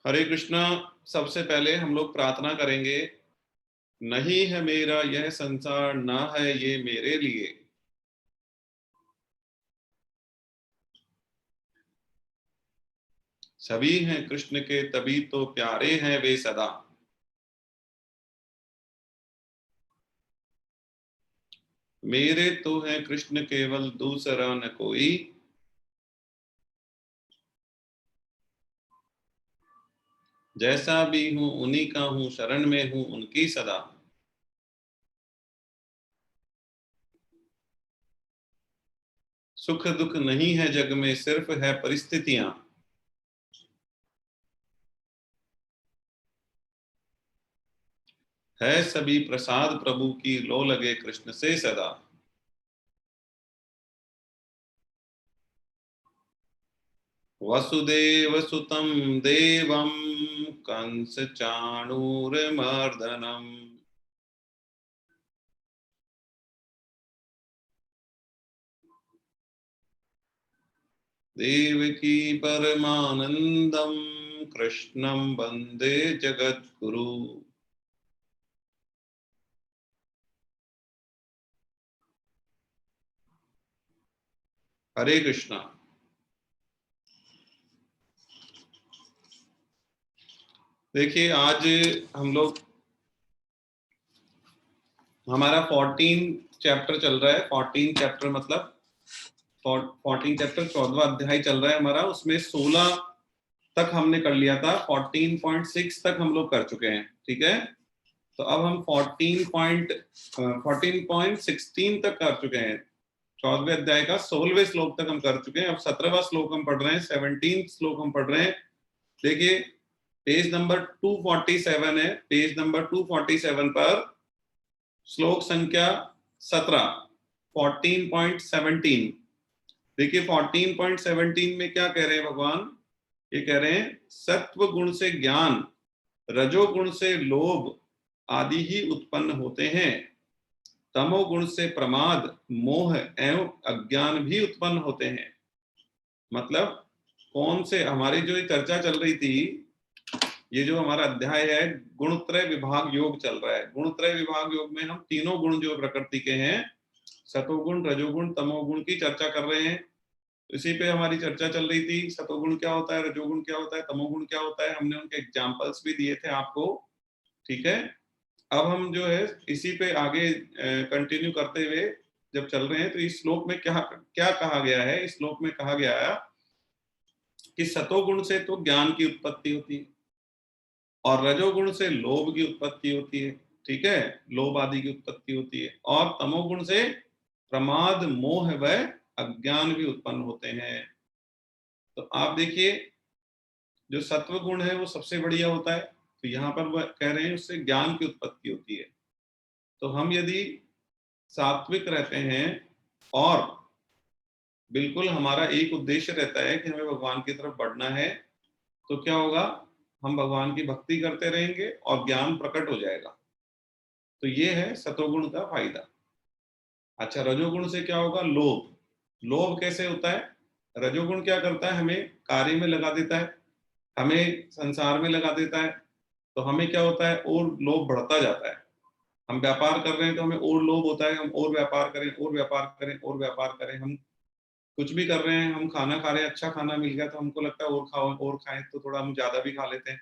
हरे कृष्णा। सबसे पहले हम लोग प्रार्थना करेंगे। नहीं है मेरा यह संसार, ना है ये मेरे लिए। सभी हैं कृष्ण के, तभी तो प्यारे हैं वे सदा। मेरे तो हैं कृष्ण केवल, दूसरा न कोई। जैसा भी हूं उन्हीं का हूं, शरण में हूं उनकी सदा। सुख दुख नहीं है जग में, सिर्फ है परिस्थितियां। है सभी प्रसाद प्रभु की, लो लगे कृष्ण से सदा। वसुदेव सुतं देवं, कंस चाणूरमर्दनम्। देवकी परमानंदं, कृष्णं वंदे जगद्गुरु। हरे कृष्णा। देखिए, आज हम लोग, हमारा 14 चैप्टर चल रहा है। 14 चैप्टर मतलब 14 चैप्टर 14वां अध्याय चल रहा है हमारा। उसमें 16 तक हमने कर लिया था, 14.6 तक हम लोग कर चुके हैं। ठीक है, तो अब हम 14.16 तक कर चुके हैं। 14वें अध्याय का 16वें श्लोक तक हम कर चुके हैं। अब 17वां श्लोक हम पढ़ रहे हैं, 17 श्लोक हम पढ़ रहे हैं। देखिए, पेज नंबर 247 है। पेज नंबर 247 पर श्लोक संख्या 17, 14.17। देखिए, 14.17 में क्या कह रहे हैं भगवान? ये कह रहे हैं, सत्व गुण से ज्ञान, रजोगुण से लोभ आदि ही उत्पन्न होते हैं। तमोगुण से प्रमाद, मोह एवं अज्ञान भी उत्पन्न होते हैं। मतलब कौन से, हमारी जो ये चर्चा चल रही थी, ये जो हमारा अध्याय है, गुणत्रय विभाग योग चल रहा है। गुणत्रय विभाग योग में हम तीनों गुण जो प्रकृति के हैं, सतोगुण, रजोगुण, तमोगुण की चर्चा कर रहे हैं। इसी पे हमारी चर्चा चल रही थी। सतोगुण क्या होता है, रजोगुण क्या होता है, तमोगुण क्या होता है, हमने उनके एग्जाम्पल्स भी दिए थे आपको। ठीक है, अब हम जो है इसी पे आगे कंटिन्यू करते हुए जब चल रहे हैं, तो इस श्लोक में क्या क्या कहा गया है? इस श्लोक में कहा गया है कि सतोगुण से तो ज्ञान की उत्पत्ति होती है, और रजोगुण से लोभ की उत्पत्ति होती है। ठीक है, लोभ आदि की उत्पत्ति होती है। और तमोगुण से प्रमाद, मोह व अज्ञान भी उत्पन्न होते हैं। तो आप देखिए, जो सत्व गुण है वो सबसे बढ़िया होता है। तो यहाँ पर वह कह रहे हैं उससे ज्ञान की उत्पत्ति होती है। तो हम यदि सात्विक रहते हैं और बिल्कुल हमारा एक उद्देश्य रहता है कि हमें भगवान की तरफ बढ़ना है, तो क्या होगा? हम भगवान की भक्ति करते रहेंगे और ज्ञान प्रकट हो जाएगा। तो ये है सतोगुण का फायदा। अच्छा, रजोगुण से क्या होगा? लोभ। लोभ कैसे होता है? रजोगुण क्या करता है? हमें कार्य में लगा देता है, हमें संसार में लगा देता है। तो हमें क्या होता है? और लोभ बढ़ता जाता है। हम व्यापार कर रहे हैं तो हमें और लोभ होता है, हम और व्यापार करें, और व्यापार करें, और व्यापार करें। हम कुछ भी कर रहे हैं, हम खाना खा रहे हैं, अच्छा खाना मिल गया तो हमको लगता है और खाओ, और खाएं तो थोड़ा हम ज्यादा भी खा लेते हैं।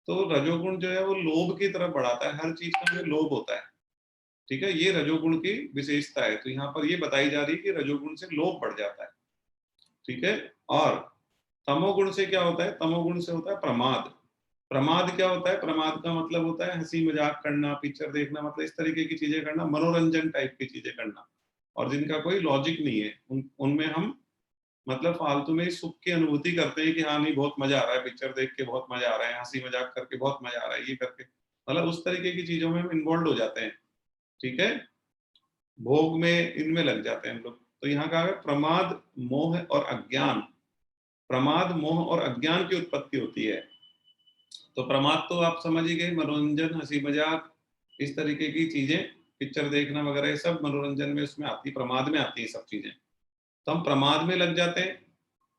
तो रजोगुण जो है वो लोभ की तरफ बढ़ाता है। हर चीज का हमें लोभ होता है। ठीक है, ये रजोगुण की विशेषता है। तो यहाँ पर ये बताई जा रही है कि रजोगुण से लोभ बढ़ जाता है। ठीक है, और तमोगुण से क्या होता है? तमोगुण से होता है प्रमाद। प्रमाद क्या होता है? प्रमाद का मतलब होता है हंसी मजाक करना, पिक्चर देखना, मतलब इस तरीके की चीजें करना, मनोरंजन टाइप की चीजें करना, और जिनका कोई लॉजिक नहीं है। उनमें हम मतलब फालतू में सुख की अनुभूति करते हैं कि हाँ नहीं, बहुत मजा आ रहा है, पिक्चर देख के बहुत मजा आ रहा है, हंसी मजाक करके बहुत मजा आ रहा है, ये करके, मतलब उस तरीके की चीजों में हम इन्वॉल्व हो जाते हैं। ठीक है, भोग में, इनमें लग जाते हैं हम लोग। तो यहाँ कहा है प्रमाद, मोह और अज्ञान। प्रमाद, मोह और अज्ञान की उत्पत्ति होती है। तो प्रमाद तो आप समझ ही गए, मनोरंजन, हंसी मजाक, इस तरीके की चीजें, पिक्चर देखना वगैरह, ये सब मनोरंजन में उसमें आती, प्रमाद में आती है सब चीजें। तो हम प्रमाद में लग जाते हैं।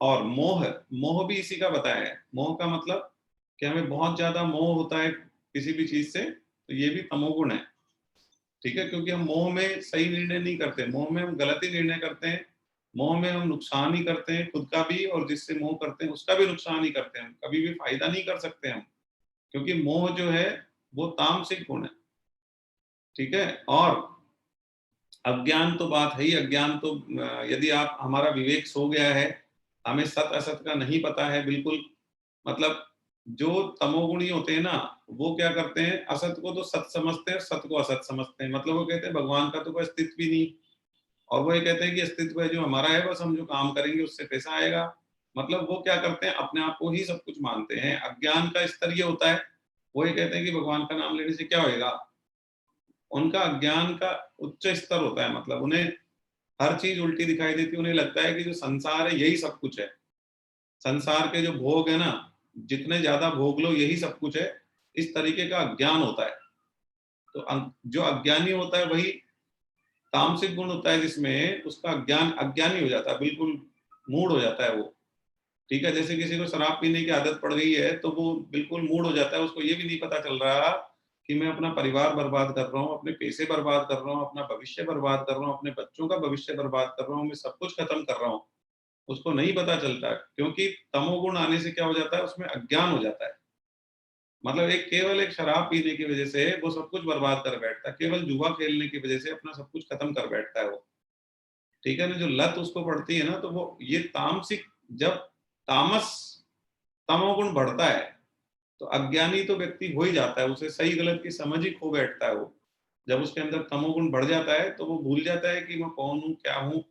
और मोह, मोह भी इसी का बताया है। मोह का मतलब कि हमें बहुत ज्यादा मोह होता है किसी भी चीज से, तो ये भी तमोगुण है। ठीक है, क्योंकि हम मोह में सही निर्णय नहीं करते, मोह में हम गलत ही निर्णय करते हैं, मोह में हम नुकसान ही करते हैं खुद का भी, और जिससे मोह करते हैं उसका भी नुकसान ही करते हैं, कभी भी फायदा नहीं कर सकते हम, क्योंकि मोह जो है वो तामसिक गुण है। ठीक है, और अज्ञान तो बात है ही, अज्ञान तो यदि आप, हमारा विवेक सो गया है, हमें सत असत का नहीं पता है बिल्कुल, मतलब जो तमोगुणी होते हैं ना, वो क्या करते हैं, असत को तो सत समझते हैं, सत को असत समझते हैं, मतलब वो कहते हैं भगवान का तो कोई अस्तित्व भी नहीं, और वो ये कहते हैं कि अस्तित्व है जो हमारा है, बस हम जो काम करेंगे उससे पैसा आएगा, मतलब वो क्या करते हैं, अपने आप को ही सब कुछ मानते हैं। अज्ञान का स्तर ये होता है, वो ये कहते हैं कि भगवान का नाम लेने से क्या होएगा, उनका अज्ञान का उच्च स्तर होता है, मतलब उन्हें हर चीज उल्टी दिखाई देती है, उन्हें लगता है कि जो संसार है यही सब कुछ है, संसार के जो भोग है ना, जितने ज्यादा भोग लो यही सब कुछ है, इस तरीके का अज्ञान होता है। तो जो अज्ञानी होता है वही तामसिक गुण होता है, जिसमें उसका अज्ञान, अज्ञानी हो जाता है, बिल्कुल मूड हो जाता है वो। ठीक है, जैसे किसी को शराब पीने की आदत पड़ गई है तो वो बिल्कुल मूड हो जाता है, उसको ये भी नहीं पता चल रहा कि मैं अपना परिवार बर्बाद कर रहा हूँ, अपने पैसे बर्बाद कर रहा हूँ, अपना भविष्य बर्बाद कर रहा हूँ, अपने बच्चों का भविष्य बर्बाद कर रहा हूँ, मैं सब कुछ खत्म कर रहा हूँ, उसको नहीं पता चलता, क्योंकि तमोगुण आने से क्या हो जाता है, उसमें अज्ञान हो जाता है, मतलब एक केवल एक शराब पीने की वजह से वो सब कुछ बर्बाद कर बैठता है, केवल जुआ खेलने की वजह से अपना सब कुछ खत्म कर बैठता है वो। ठीक है ना, जो लत उसको पड़ती है ना, तो वो ये तामसिक, जब तामस, तमोगुण बढ़ता है तो अज्ञानी तो व्यक्ति हो ही जाता है, उसे सही गलत की समझ ही खो बैठता है वो। जब उसके अंदर तमोगुण बढ़ जाता है तो वो भूल जाता है कि मैं कौन हूँ, क्या हूँ,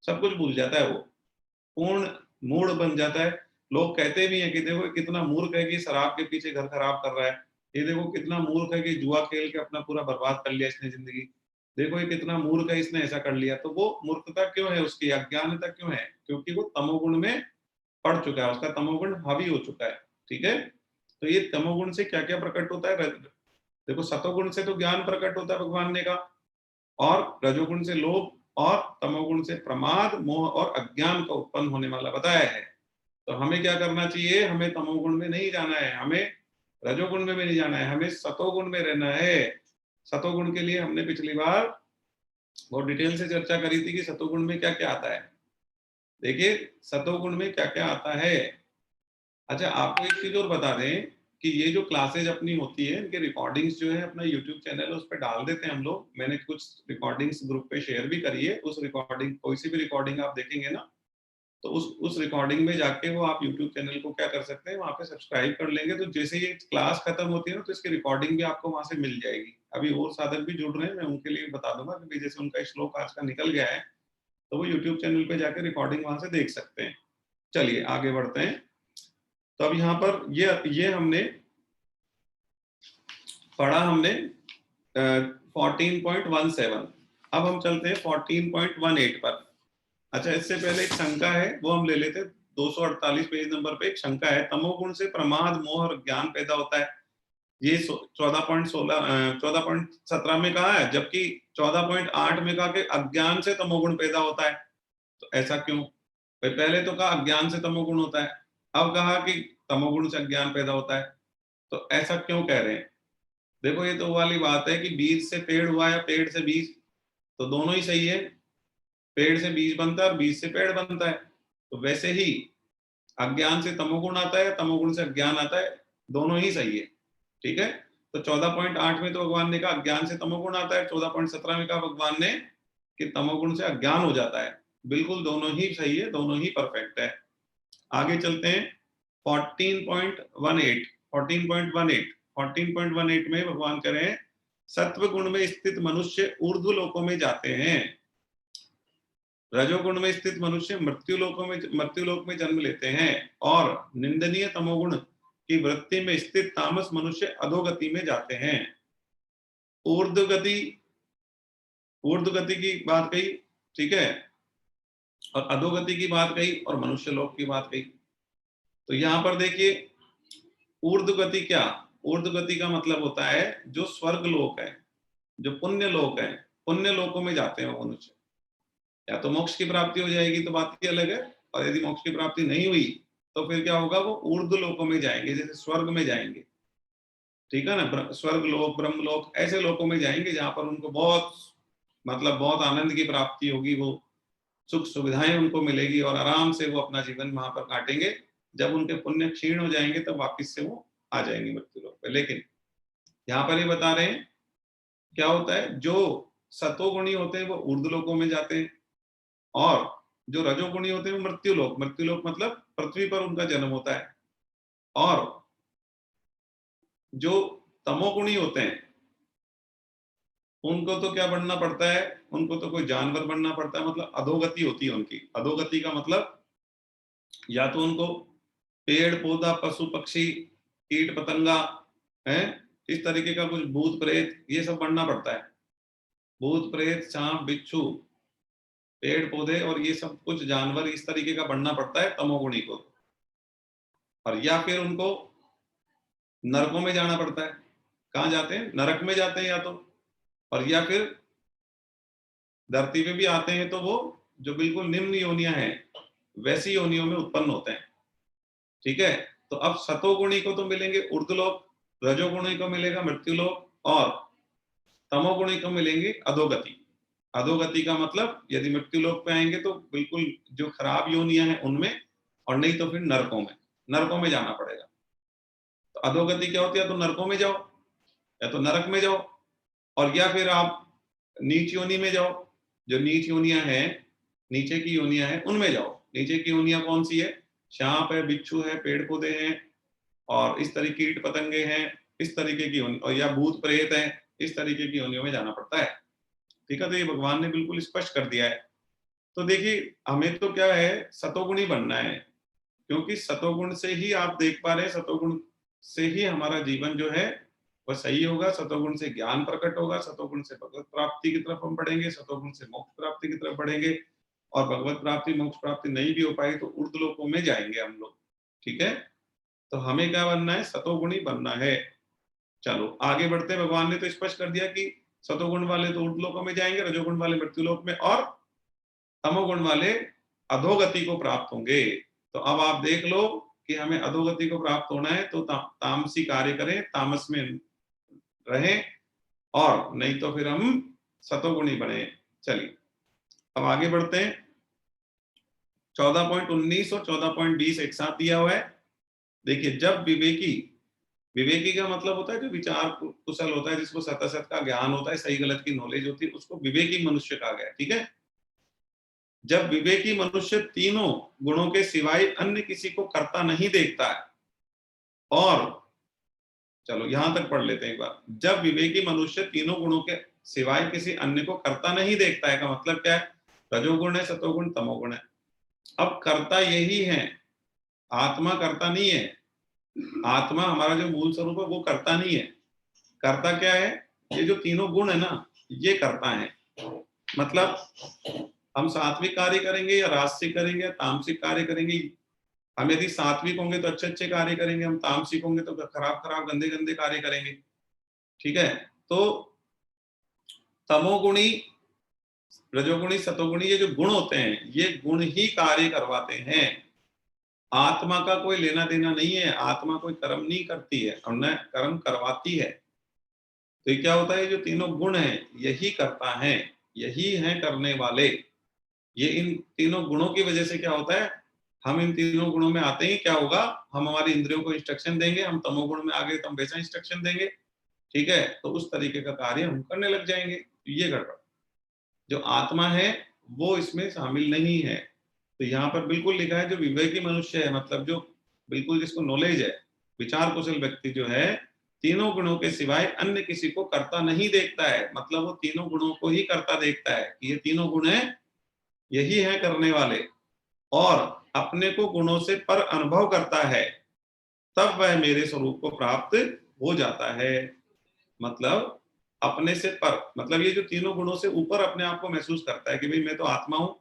सब कुछ भूल जाता है वो, पूर्ण मूड बन जाता है। लोग कहते भी हैं कि देखो ये कितना मूर्ख है कि शराब के पीछे घर खराब कर रहा है, ये देखो कितना मूर्ख है कि जुआ खेल के अपना पूरा बर्बाद कर लिया इसने जिंदगी, देखो ये कितना मूर्ख है इसने ऐसा कर लिया। तो वो मूर्खता क्यों है, उसकी अज्ञानता क्यों है, क्योंकि वो तमोगुण में पड़ चुका है, उसका तमोगुण हावी हो चुका है। ठीक है, तो ये तमोगुण से क्या क्या प्रकट होता है, देखो सतोगुण से तो ज्ञान प्रकट होता है भगवान ने कहा, और रजोगुण से लोभ, और तमोगुण से प्रमाद, मोह और अज्ञान का उत्पन्न होने वाला बताया है। तो हमें क्या करना चाहिए, हमें तमोगुण में नहीं जाना है, हमें रजोगुण में भी नहीं जाना है, हमें सतोगुण में रहना है। सतोगुण के लिए हमने पिछली बार बहुत डिटेल से चर्चा करी थी कि सतोगुण में क्या क्या आता है। देखिए सतोगुण में क्या क्या आता है। अच्छा आपको एक चीज और बता दें कि ये जो क्लासेज अपनी होती है, इनके रिकॉर्डिंग्स जो है अपना यूट्यूब चैनल है उस पर डाल देते हैं हम लोग, मैंने कुछ रिकॉर्डिंग्स ग्रुप पे शेयर भी करी है, उस रिकॉर्डिंग, कोई सी भी रिकॉर्डिंग आप देखेंगे ना, तो उस रिकॉर्डिंग में जाके वो आप यूट्यूब चैनल को क्या कर सकते हैं, वहाँ पे सब्सक्राइब कर लेंगे, तो जैसे ये क्लास खत्म होती है ना तो इसकी रिकॉर्डिंग भी आपको वहां से मिल जाएगी। अभी और साधक भी जुड़ रहे हैं, मैं उनके लिए बता दूंगा कि जैसे उनका श्लोक आज का निकल गया है तो वो यूट्यूब चैनल पे जाकर रिकॉर्डिंग वहां से देख सकते हैं। चलिए आगे बढ़ते हैं। तो अब यहाँ पर ये हमने पढ़ा, हमने 14.17। अब हम चलते हैं 14.18 पर। अच्छा इससे पहले एक शंका है वो हम ले लेते हैं, 248 पेज नंबर पे एक शंका है, तमोगुण से प्रमाद, मोह और ज्ञान पैदा होता है, ये 14.17 में कहा है, जबकि 14.8 में कहा कि अज्ञान से तमोगुण पैदा होता है। तो ऐसा क्यों, भाई पहले तो कहा अज्ञान से तमोगुण होता है, अब कहा कि तमोगुण से अज्ञान पैदा होता है, तो ऐसा क्यों कह रहे हैं। देखो ये तो वाली बात है कि बीज से पेड़ हुआ या पेड़ से बीज, तो दोनों ही सही है, पेड़ से बीज बनता है और बीज से पेड़ बनता है, तो वैसे ही अज्ञान से तमोगुण आता है, तमोगुण से अज्ञान आता है, दोनों ही सही है। ठीक है, तो 14.8 में तो भगवान ने कहा अज्ञान से तमोगुण आता है, 14.17 में कहा भगवान ने कि तमोगुण से अज्ञान हो जाता है, बिल्कुल दोनों ही सही है, दोनों ही परफेक्ट है। आगे चलते हैं 14.18। 14.18 14.18 में भगवान कह रहे हैं सत्व गुण में स्थित मनुष्य ऊर्ध्व लोकों में जाते हैं, रजोगुण में स्थित मनुष्य मृत्यु लोक में जन्म लेते हैं, और निंदनीय तमोगुण की वृत्ति में स्थित तामस मनुष्य अधोगति में जाते हैं। ऊर्ध्व गति, ऊर्ध्व गति की बात कही, ठीक है, और अधोगति की बात कही, और मनुष्य लोक की बात कही। तो यहाँ पर देखिए ऊर्ध्व गति क्या, ऊर्ध्व गति का मतलब होता है जो स्वर्ग लोक है, जो पुण्य लोक है, पुण्य लोकों में जाते हैं वो मनुष्य, या तो मोक्ष की प्राप्ति हो जाएगी तो बात ही अलग है, और यदि मोक्ष की प्राप्ति नहीं हुई तो फिर क्या होगा, वो ऊर्ध्व लोकों में जाएंगे, जैसे स्वर्ग में जाएंगे, ठीक है ना, स्वर्ग लोक, ब्रह्म लोक, ऐसे लोकों में जाएंगे जहां पर उनको बहुत मतलब बहुत आनंद की प्राप्ति होगी, वो सुख सुविधाएं उनको मिलेगी और आराम से वो अपना जीवन वहां पर काटेंगे। जब उनके पुण्य क्षीण हो जाएंगे तब वापिस से वो आ जाएंगे मृत्यु लोक पे। लेकिन यहाँ पर ये बता रहे हैं क्या होता है, जो सतोगुणी होते हैं वो ऊर्ध्व लोकों में जाते हैं, और जो रजोगुणी होते हैं वो मृत्यु लोक, मृत्यु लोक मतलब पृथ्वी पर उनका जन्म होता है। और जो तमोगुणी होते हैं उनको तो क्या बनना पड़ता है, उनको तो कोई जानवर बनना पड़ता है, मतलब अधोगति होती है उनकी। अधोगति का मतलब या तो उनको पेड़ पौधा पशु पक्षी कीट पतंगा है, इस तरीके का कुछ भूत प्रेत ये सब बनना पड़ता है। भूत प्रेत सांप बिच्छू पेड़ पौधे और ये सब कुछ जानवर इस तरीके का बनना पड़ता है तमोगुणी को। और या फिर उनको नरकों में जाना पड़ता है। कहाँ जाते हैं, नरक में जाते हैं या तो, और या फिर धरती पे भी आते हैं तो वो जो बिल्कुल निम्न योनियां हैं वैसी योनियों में उत्पन्न होते हैं। ठीक है, तो अब सतोगुणी को तो मिलेंगे ऊर्ध्वलोक, रजोगुणी को मिलेगा मृत्युलोक, और तमोगुणी को मिलेंगे अधोगति। अधोगति का मतलब यदि मृत्युलोक पे आएंगे तो बिल्कुल जो खराब योनियां हैं उनमें, और नहीं तो फिर नरकों में जाना पड़ेगा। तो अधोगति क्या होती है, तो नरकों में जाओ या तो नरक में जाओ, और या फिर आप नीच योनि में जाओ। जो नीच योनियां हैं, नीचे की योनियां हैं उनमें जाओ। नीचे की योनियां कौन सी है, सांप है, बिच्छू है, पेड़ पौधे हैं, और इस तरीके कीट पतंगे हैं, इस तरीके की योनि, और या भूत प्रेत है, इस तरीके की योनियों में जाना पड़ता है। ठीक है, तो ये भगवान ने बिल्कुल स्पष्ट कर दिया है। तो देखिए हमें तो क्या है, सतोगुणी बनना है, क्योंकि सतोगुण से ही आप देख पा रहे हैं, सतोगुण से ही हमारा जीवन जो है वह सही होगा। सतोगुण से ज्ञान प्रकट होगा, सतोगुण से भगवत प्राप्ति की तरफ हम बढ़ेंगे, सतोगुण से मोक्ष प्राप्ति की तरफ बढ़ेंगे, और भगवत प्राप्ति मोक्ष प्राप्ति नहीं भी हो पाई तो ऊर्ध्व लोकों में जाएंगे हम लोग। ठीक है, तो हमें क्या बनना है, सतोगुणी बनना है। चलो आगे बढ़ते हैं। भगवान ने तो स्पष्ट कर दिया कि सतोगुण वाले तो ऊर्ध्व लोकों में जाएंगे, रजोगुण वाले मृत्युलोक में, और तमोगुण वाले अधोगति को प्राप्त होंगे। तो अब आप देख लो कि हमें अधोगति को प्राप्त होना है तो तामसी कार्य करें, तामस में रहें, और नहीं तो फिर हम सतोगुणी बने। चलिए अब आगे बढ़ते हैं। 14.19 और 14.20 एक साथ दिया हुआ है। देखिए, जब विवेकी, विवेकी का मतलब होता है जो विचार कुशल होता है, जिसको सत का ज्ञान होता है, सही गलत की नॉलेज होती है, उसको विवेकी मनुष्य कहा गया। ठीक है, जब विवेकी मनुष्य तीनों गुणों के सिवाय अन्य किसी को करता नहीं देखता है, और चलो यहां तक पढ़ लेते हैं एक बार। जब विवेकी मनुष्य तीनों गुणों के सिवाय किसी अन्य को करता नहीं देखता है का मतलब क्या है, रजोगुण है, सतोगुण, तमोगुण है। अब करता यही है, आत्मा करता नहीं है। आत्मा हमारा जो मूल स्वरूप है वो करता नहीं है। करता क्या है, ये जो तीनों गुण है ना, ये करता है। मतलब हम सात्विक कार्य करेंगे या राजसिक करेंगे या तामसिक कार्य करेंगे। हम यदि सात्विक होंगे तो अच्छे अच्छे कार्य करेंगे, हम तामसिक होंगे तो खराब खराब गंदे गंदे कार्य करेंगे। ठीक है, तो तमोगुणी, रजोगुणी, सतोगुणी, ये जो गुण होते हैं ये गुण ही कार्य करवाते हैं। आत्मा का कोई लेना देना नहीं है, आत्मा कोई कर्म नहीं करती है और न कर्म करवाती है। तो ये क्या होता है, जो तीनों गुण हैं यही करता है, यही हैं करने वाले। ये इन तीनों गुणों की वजह से क्या होता है, हम इन तीनों गुणों में आते ही क्या होगा, हम हमारी इंद्रियों को इंस्ट्रक्शन देंगे। हम तमोगुण में आ गए तो हम वैसा इंस्ट्रक्शन देंगे। ठीक है, तो उस तरीके का कार्य हम करने लग जाएंगे। ये गड़बड़, जो आत्मा है वो इसमें शामिल नहीं है। तो यहाँ पर बिल्कुल लिखा है जो विवेकी मनुष्य है, मतलब जो बिल्कुल जिसको नॉलेज है, विचार कुशल व्यक्ति जो है, तीनों गुणों के सिवाय अन्य किसी को करता नहीं देखता है। मतलब वो तीनों गुणों को ही करता देखता है कि ये तीनों गुण है, यही है करने वाले, और अपने को गुणों से पर अनुभव करता है, तब वह मेरे स्वरूप को प्राप्त हो जाता है। मतलब अपने से पर, मतलब ये जो तीनों गुणों से ऊपर अपने आप को महसूस करता है कि भाई मैं तो आत्मा हूं,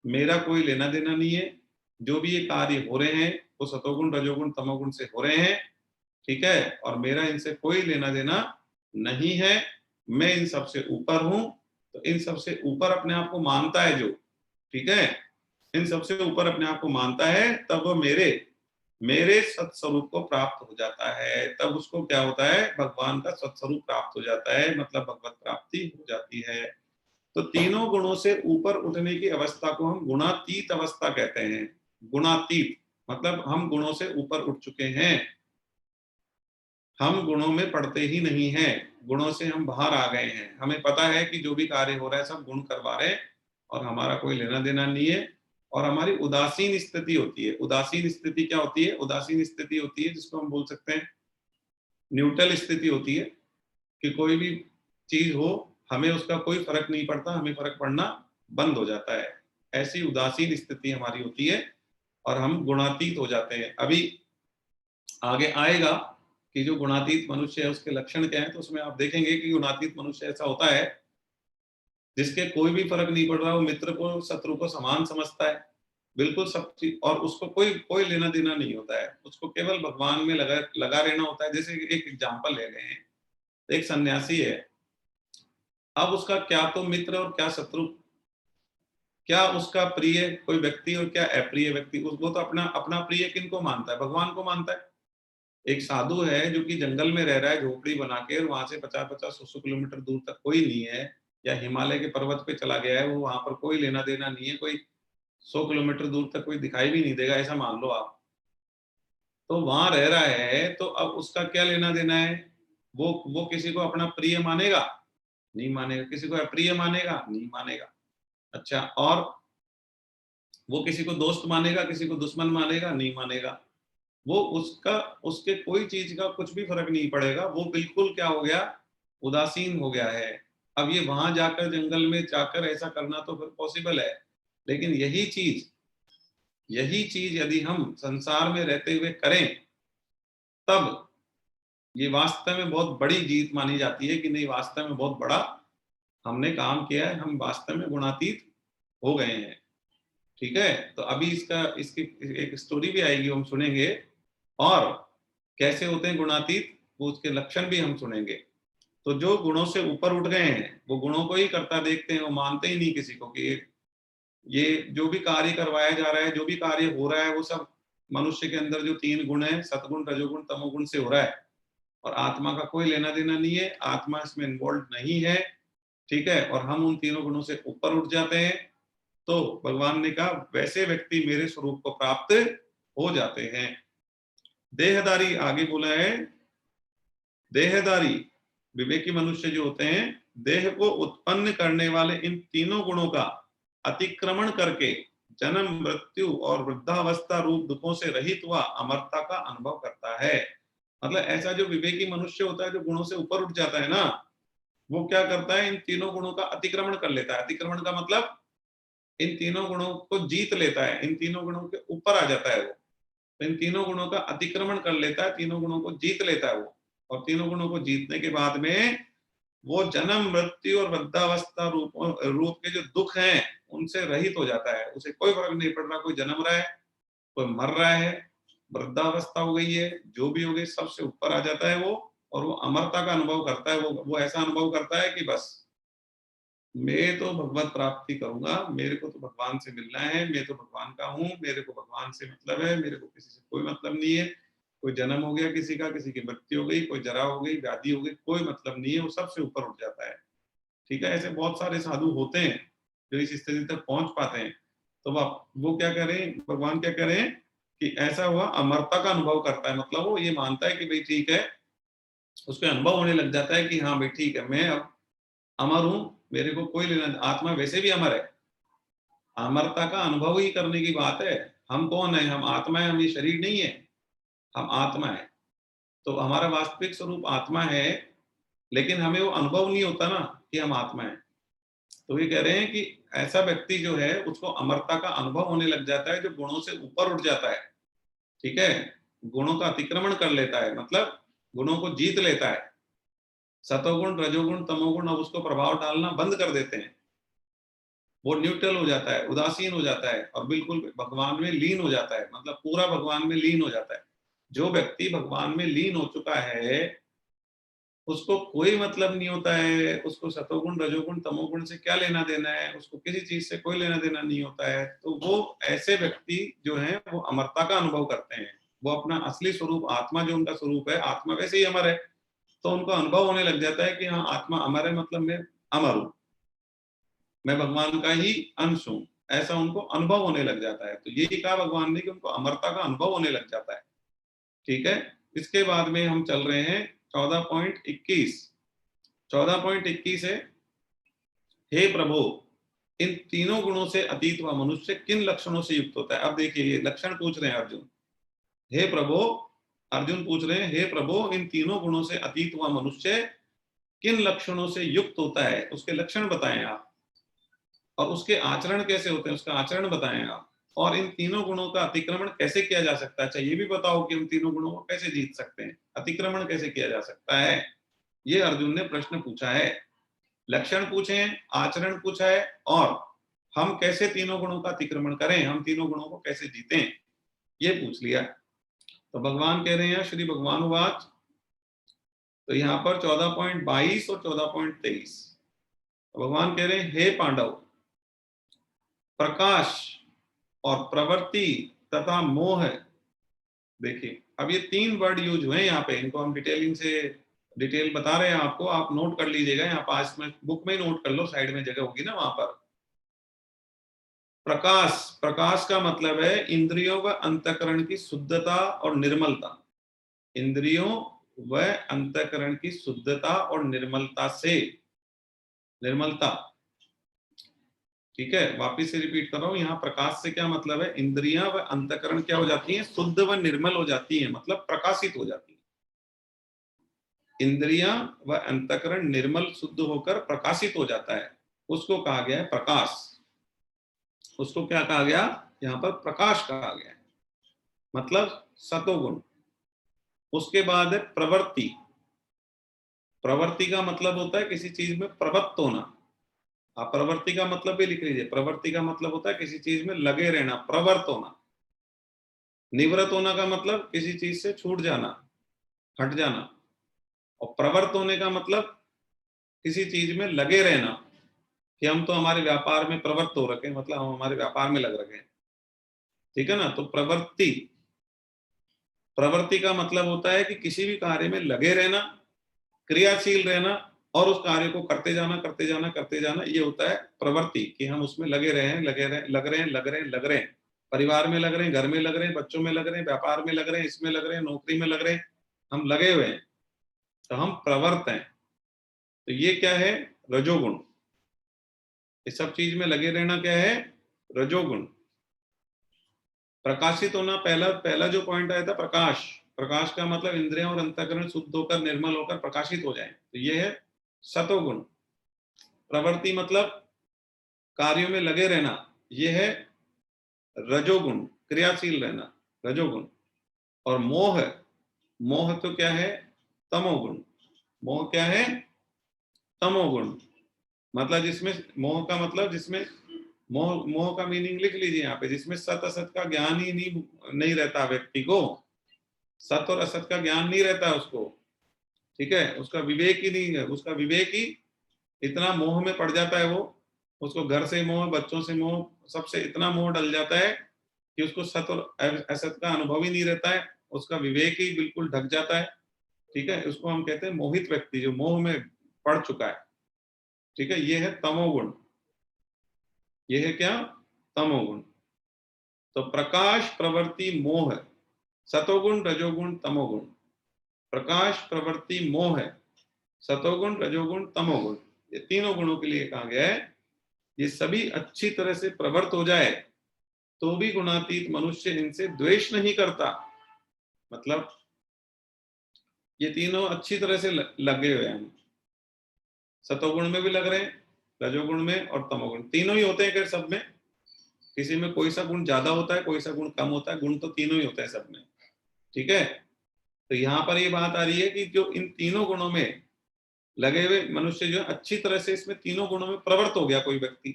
मेरा कोई लेना देना नहीं है। जो भी ये कार्य हो रहे हैं वो सतोगुण रजोगुण तमोगुण से हो रहे हैं। ठीक है, और मेरा इनसे कोई लेना देना नहीं है, मैं इन सबसे ऊपर हूं। तो इन सबसे ऊपर अपने आप को मानता है जो, ठीक है, इन सबसे ऊपर अपने आप को मानता है, तब वो मेरे मेरे सत्स्वरूप को प्राप्त हो जाता है, तब उसको क्या होता है, भगवान का सत्स्वरूप प्राप्त हो जाता है, मतलब भगवत प्राप्ति हो जाती है। तो तीनों गुणों से ऊपर उठने की अवस्था को हम गुणातीत अवस्था कहते हैं। गुणातीत मतलब हम गुणों से ऊपर उठ चुके हैं, हम गुणों में पड़ते ही नहीं हैं, गुणों से हम बाहर आ गए हैं। हमें पता है कि जो भी कार्य हो रहा है सब गुण करवा रहे हैं और हमारा कोई लेना देना नहीं है। और हमारी उदासीन स्थिति होती है। उदासीन स्थिति क्या होती है? उदासीन स्थिति होती है जिसको हम बोल सकते हैं न्यूट्रल स्थिति होती है, कि कोई भी चीज हो हमें उसका कोई फर्क नहीं पड़ता, हमें फर्क पड़ना बंद हो जाता है। ऐसी उदासीन स्थिति हमारी होती है और हम गुणातीत हो जाते हैं। अभी आगे आएगा कि जो गुणातीत मनुष्य है उसके लक्षण क्या है, तो उसमें आप देखेंगे कि गुणातीत मनुष्य ऐसा होता है जिसके कोई भी फर्क नहीं पड़ रहा, वो मित्र को शत्रु को समान समझता है, बिल्कुल सब चीज, और उसको कोई कोई लेना देना नहीं होता है, उसको केवल भगवान में लगा लगा रहना होता है। जैसे एक एग्जाम्पल ले रहे हैं, एक सन्यासी है, अब उसका क्या तो मित्र और क्या शत्रु, क्या उसका प्रिय कोई व्यक्ति और क्या अप्रिय व्यक्ति, उसको तो अपना अपना प्रिय किनको मानता है? भगवान को मानता है। एक साधु है जो कि जंगल में रह रहा है झोपड़ी बना के, और वहां से 50-50 100 किलोमीटर दूर तक कोई नहीं है, या हिमालय के पर्वत पे चला गया है, वो वहां पर कोई लेना देना नहीं है, कोई 100 किलोमीटर दूर तक कोई दिखाई भी नहीं देगा, ऐसा मान लो आप। तो वहां रह रहा है, तो अब उसका क्या लेना देना है? वो किसी को अपना प्रिय मानेगा? नहीं मानेगा। किसी को अप्रिय मानेगा? नहीं मानेगा। अच्छा, और वो किसी को दोस्त मानेगा, किसी को दुश्मन मानेगा? नहीं मानेगा। वो उसका उसके कोई चीज का कुछ भी फर्क नहीं पड़ेगा, वो बिल्कुल क्या हो गया, उदासीन हो गया है। अब ये वहां जाकर जंगल में जाकर ऐसा करना तो फिर पॉसिबल है, लेकिन यही चीज यदि हम संसार में रहते हुए करें, तब ये वास्तव में बहुत बड़ी जीत मानी जाती है कि नहीं, वास्तव में बहुत बड़ा हमने काम किया है, हम वास्तव में गुणातीत हो गए हैं। ठीक है, तो अभी इसकी एक स्टोरी भी आएगी, हम सुनेंगे, और कैसे होते हैं गुणातीत, वो उसके लक्षण भी हम सुनेंगे। तो जो गुणों से ऊपर उठ गए हैं वो गुणों को ही करता देखते हैं, वो मानते ही नहीं किसी को कि ये जो भी कार्य करवाया जा रहा है, जो भी कार्य हो रहा है, वो सब मनुष्य के अंदर जो तीन गुण है, सतगुण रजोगुण तमोगुण से हो रहा है, और आत्मा का कोई लेना देना नहीं है, आत्मा इसमें इन्वॉल्व नहीं है। ठीक है, और हम उन तीनों गुणों से ऊपर उठ जाते हैं, तो भगवान ने कहा वैसे व्यक्ति मेरे स्वरूप को प्राप्त हो जाते हैं। देहधारी आगे बोला है, देहधारी विवेकी मनुष्य जो होते हैं, देह को उत्पन्न करने वाले इन तीनों गुणों का अतिक्रमण करके जन्म मृत्यु और वृद्धावस्था रूप दुखों से रहित हुआ अमरता का अनुभव करता है। मतलब ऐसा जो विवेकी मनुष्य होता है, जो गुणों से ऊपर उठ जाता है ना, वो क्या करता है, इन तीनों गुणों का अतिक्रमण कर लेता है। अतिक्रमण का मतलब इन तीनों गुणों को जीत लेता है, इन तीनों गुणों के ऊपर आ जाता है वो। तो इन तीनों गुणों का अतिक्रमण कर लेता है, तीनों गुणों को जीत लेता है वो, और तीनों गुणों को जीतने के बाद में वो जन्म मृत्यु और वृद्धावस्था रूप के जो दुख हैं उनसे रहित हो जाता है। उसे कोई फर्क नहीं पड़ रहा, कोई जन्म रहा है, कोई मर रहा है, वृद्धावस्था हो गई है, जो भी हो गई, सबसे ऊपर आ जाता है वो, और वो अमरता का अनुभव करता है। वो ऐसा अनुभव करता है कि बस मैं तो भगवत प्राप्ति करूंगा, मेरे को तो भगवान से मिलना है, मैं तो भगवान का हूँ, मेरे को भगवान से मतलब है, मेरे को किसी से कोई मतलब नहीं है। कोई जन्म हो गया किसी का, किसी की मृत्यु हो गई, कोई जरा हो गई, व्याधि हो गई, कोई मतलब नहीं है, वो सबसे ऊपर उठ जाता है। ठीक है, ऐसे बहुत सारे साधु होते हैं जो इस स्थिति तक पहुंच पाते हैं। तो वो क्या करें, भगवान क्या करें कि ऐसा हुआ अमरता का अनुभव करता है, मतलब वो ये मानता है कि भाई ठीक है, उसके अनुभव होने लग जाता है कि हाँ भाई ठीक है, मैं अब अमर हूं, मेरे को कोई लेना, आत्मा वैसे भी अमर है। अमरता का अनुभव ही करने की बात है। हम कौन है? हम आत्मा है, हम ये शरीर नहीं है, हम आत्मा है। तो हमारा वास्तविक स्वरूप आत्मा है, लेकिन हमें वो अनुभव नहीं होता ना कि हम आत्मा है। तो ये कह रहे हैं कि ऐसा व्यक्ति जो है उसको अमरता का अनुभव होने लग जाता है, जो गुणों से ऊपर उठ जाता है। ठीक है, गुणों का अतिक्रमण कर लेता है, मतलब गुणों को जीत लेता है। सतोगुण रजोगुण तमोगुण अब उसको प्रभाव डालना बंद कर देते हैं, वो न्यूट्रल हो जाता है, उदासीन हो जाता है, और बिल्कुल भगवान में लीन हो जाता है, मतलब पूरा भगवान में लीन हो जाता है। जो व्यक्ति भगवान में लीन हो चुका है उसको कोई मतलब नहीं होता है, उसको सतोगुण रजोगुण तमोगुण से क्या लेना देना है, उसको किसी चीज से कोई लेना देना नहीं होता है। तो वो ऐसे व्यक्ति जो हैं वो अमरता का अनुभव करते हैं, वो अपना असली स्वरूप आत्मा जो उनका स्वरूप है, आत्मा वैसे ही अमर है, तो उनको अनुभव होने लग जाता है कि हाँ आत्मा अमर है, मतलब मैं अमर हूं, मैं भगवान का ही अंश हूं, ऐसा उनको अनुभव होने लग जाता है। तो यही कहा भगवान ने कि उनको अमरता का अनुभव होने लग जाता है। ठीक है, इसके बाद में हम चल रहे हैं 14.21। 14.21 है, हे प्रभु, इन तीनों गुणों से अतीत व मनुष्य किन लक्षणों से युक्त होता है। अब देखिए ये लक्षण पूछ रहे हैं अर्जुन। हे प्रभु, अर्जुन पूछ रहे हैं, हे प्रभु, इन तीनों गुणों से अतीत व मनुष्य किन लक्षणों से युक्त होता है, उसके लक्षण बताएं आप, और उसके आचरण कैसे होते हैं, उसका आचरण बताएं आप, और इन तीनों गुणों का अतिक्रमण कैसे किया जा सकता है। अच्छा ये भी बताओ कि उन तीनों गुणों को कैसे जीत सकते हैं, अतिक्रमण कैसे किया जा सकता है। ये अर्जुन ने प्रश्न पूछा है, लक्षण पूछे हैं, आचरण पूछा है, और हम कैसे तीनों गुणों का अतिक्रमण करें, हम तीनों गुणों को कैसे जीतें, ये पूछ लिया। तो भगवान कह रहे हैं, श्री भगवान वाच, तो यहाँ पर 14.22 और 14.23 भगवान कह रहे हैं, हे पांडव, प्रकाश और प्रवृत्ति तथा मोह, देखिए अब ये तीन वर्ड यूज हुए हैं यहाँ पे, इनको हम डिटेल बता रहे हैं आपको, आप नोट कर लीजिएगा, यहाँ पास में बुक में ही नोट कर लो, साइड में जगह होगी ना वहां पर। प्रकाश, प्रकाश का मतलब है इंद्रियों व अंतःकरण की शुद्धता और निर्मलता, इंद्रियों व अंतःकरण की शुद्धता और निर्मलता से, निर्मलता। ठीक है, वापिस से रिपीट कर रहा हूं, यहाँ प्रकाश से क्या मतलब है, इंद्रियां व अंतःकरण क्या हो जाती हैं, शुद्ध व निर्मल हो जाती हैं, मतलब प्रकाशित हो जाती है। इंद्रियां व अंतःकरण निर्मल शुद्ध होकर प्रकाशित हो जाता है, उसको कहा गया है प्रकाश। उसको क्या कहा गया, यहाँ पर प्रकाश कहा गया है, मतलब सतोगुण। उसके बाद है प्रवृत्ति। प्रवृत्ति का मतलब होता है किसी चीज में प्रवृत्त होना, आप प्रवृत्ति का मतलब भी लिख लीजिए, प्रवृत्ति का मतलब होता है किसी चीज में लगे रहना, प्रवृत्त होना। निवृत्त होना का मतलब किसी चीज से छूट जाना, हट जाना, और प्रवृत्त होने का मतलब किसी चीज में लगे रहना, कि हम तो हमारे व्यापार में प्रवृत्त हो रखे हैं, मतलब हम हमारे व्यापार में लग रखे हैं। ठीक है ना, तो प्रवृत्ति, प्रवृत्ति का मतलब होता है कि किसी भी कार्य में लगे रहना, क्रियाशील रहना, और उस कार्य को करते जाना करते जाना करते जाना, ये होता है प्रवृत्ति, कि हम उसमें लगे रहे हैं, लगे रहे, लग रहे हैं, लग रहे हैं, लग रहे हैं, परिवार में लग रहे हैं, घर में लग रहे हैं, बच्चों में लग रहे हैं, व्यापार में लग रहे हैं, इसमें लग रहे हैं, नौकरी में लग रहे हैं, हम लगे हुए हैं, तो हम प्रवृत्त हैं। तो ये क्या है, रजोगुण। इस सब चीज में लगे रहना क्या है, रजोगुण। प्रकाशित होना, पहला पहला जो पॉइंट आया था प्रकाश, प्रकाश का मतलब इंद्रियों और अंतःकरण शुद्ध होकर निर्मल होकर प्रकाशित हो जाए, तो ये है सतोगुण। प्रवृत्ति मतलब कार्यों में लगे रहना, ये है रजोगुण, क्रियाशील रहना, रजोगुण। और मोह, मोह तो क्या है, तमोगुण। मोह क्या है, तमोगुण। मतलब जिसमें, मोह का मतलब जिसमें, मोह, मोह का मीनिंग लिख लीजिए यहाँ पे, जिसमें सत असत का ज्ञान ही नहीं रहता व्यक्ति को, सत और असत का ज्ञान नहीं रहता उसको। ठीक है, उसका विवेक ही नहीं है, उसका विवेक ही इतना मोह में पड़ जाता है, वो उसको घर से मोह, बच्चों से मोह, सबसे इतना मोह डल जाता है कि उसको सत और असत का अनुभव ही नहीं रहता है, उसका विवेक ही बिल्कुल ढक जाता है। ठीक है, उसको हम कहते हैं मोहित व्यक्ति, जो मोह में पड़ चुका है। ठीक है, ये है तमोगुण, ये है क्या, तमोगुण। तो प्रकाश, प्रवृत्ति, मोह, सतोगुण, रजोगुण, तमोगुण। प्रकाश, प्रवृत्ति, मोह, सतोगुण, रजोगुण, तमोगुण, ये तीनों गुणों के लिए कहा गया है, ये सभी अच्छी तरह से प्रवृत्त हो जाए तो भी गुणातीत मनुष्य इनसे द्वेष नहीं करता। मतलब ये तीनों अच्छी तरह से लगे हुए हैं, सतोगुण में भी लग रहे हैं, रजोगुण में और तमोगुण, तीनों ही होते हैं कि सब में, किसी में कोई सा गुण ज्यादा होता है, कोई सा गुण कम होता है, गुण तो तीनों ही होते हैं सब में। ठीक है, तो यहाँ पर ये बात आ रही है कि जो इन तीनों गुणों में लगे हुए मनुष्य जो है, अच्छी तरह से इसमें तीनों गुणों में प्रवृत्त हो गया कोई व्यक्ति,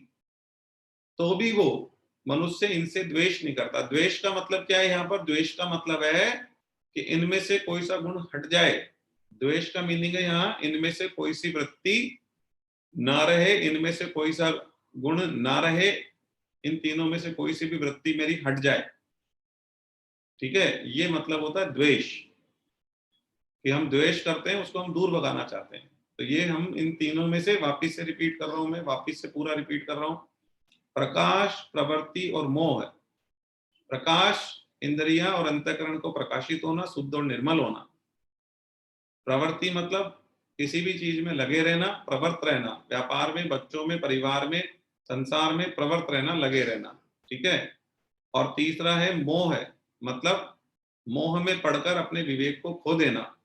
तो भी वो मनुष्य इनसे द्वेष नहीं करता। द्वेष का मतलब क्या है, यहाँ पर द्वेष का मतलब है कि इनमें से कोई सा गुण हट जाए। द्वेष का मीनिंग है यहाँ, इनमें से कोई सी वृत्ति ना रहे, इनमें से कोई सा गुण ना रहे, इन तीनों में से कोई सी भी वृत्ति मेरी हट जाए, ठीक है, ये मतलब होता है द्वेष, कि हम द्वेष करते हैं, उसको हम दूर भगाना चाहते हैं। तो ये हम इन तीनों में से, वापिस से रिपीट कर रहा हूं मैं, वापिस से पूरा रिपीट कर रहा हूं। प्रकाश, प्रवृत्ति और मोह है। प्रकाश, इंद्रियां और अंतःकरण को प्रकाशित होना, शुद्ध और निर्मल होना। प्रवृत्ति मतलब किसी भी चीज में लगे रहना, प्रवृत्त रहना, व्यापार में, बच्चों में, परिवार में, संसार में प्रवृत्त रहना, लगे रहना। ठीक है। और तीसरा है मोह है, मतलब मोह में पड़कर अपने विवेक को खो देना,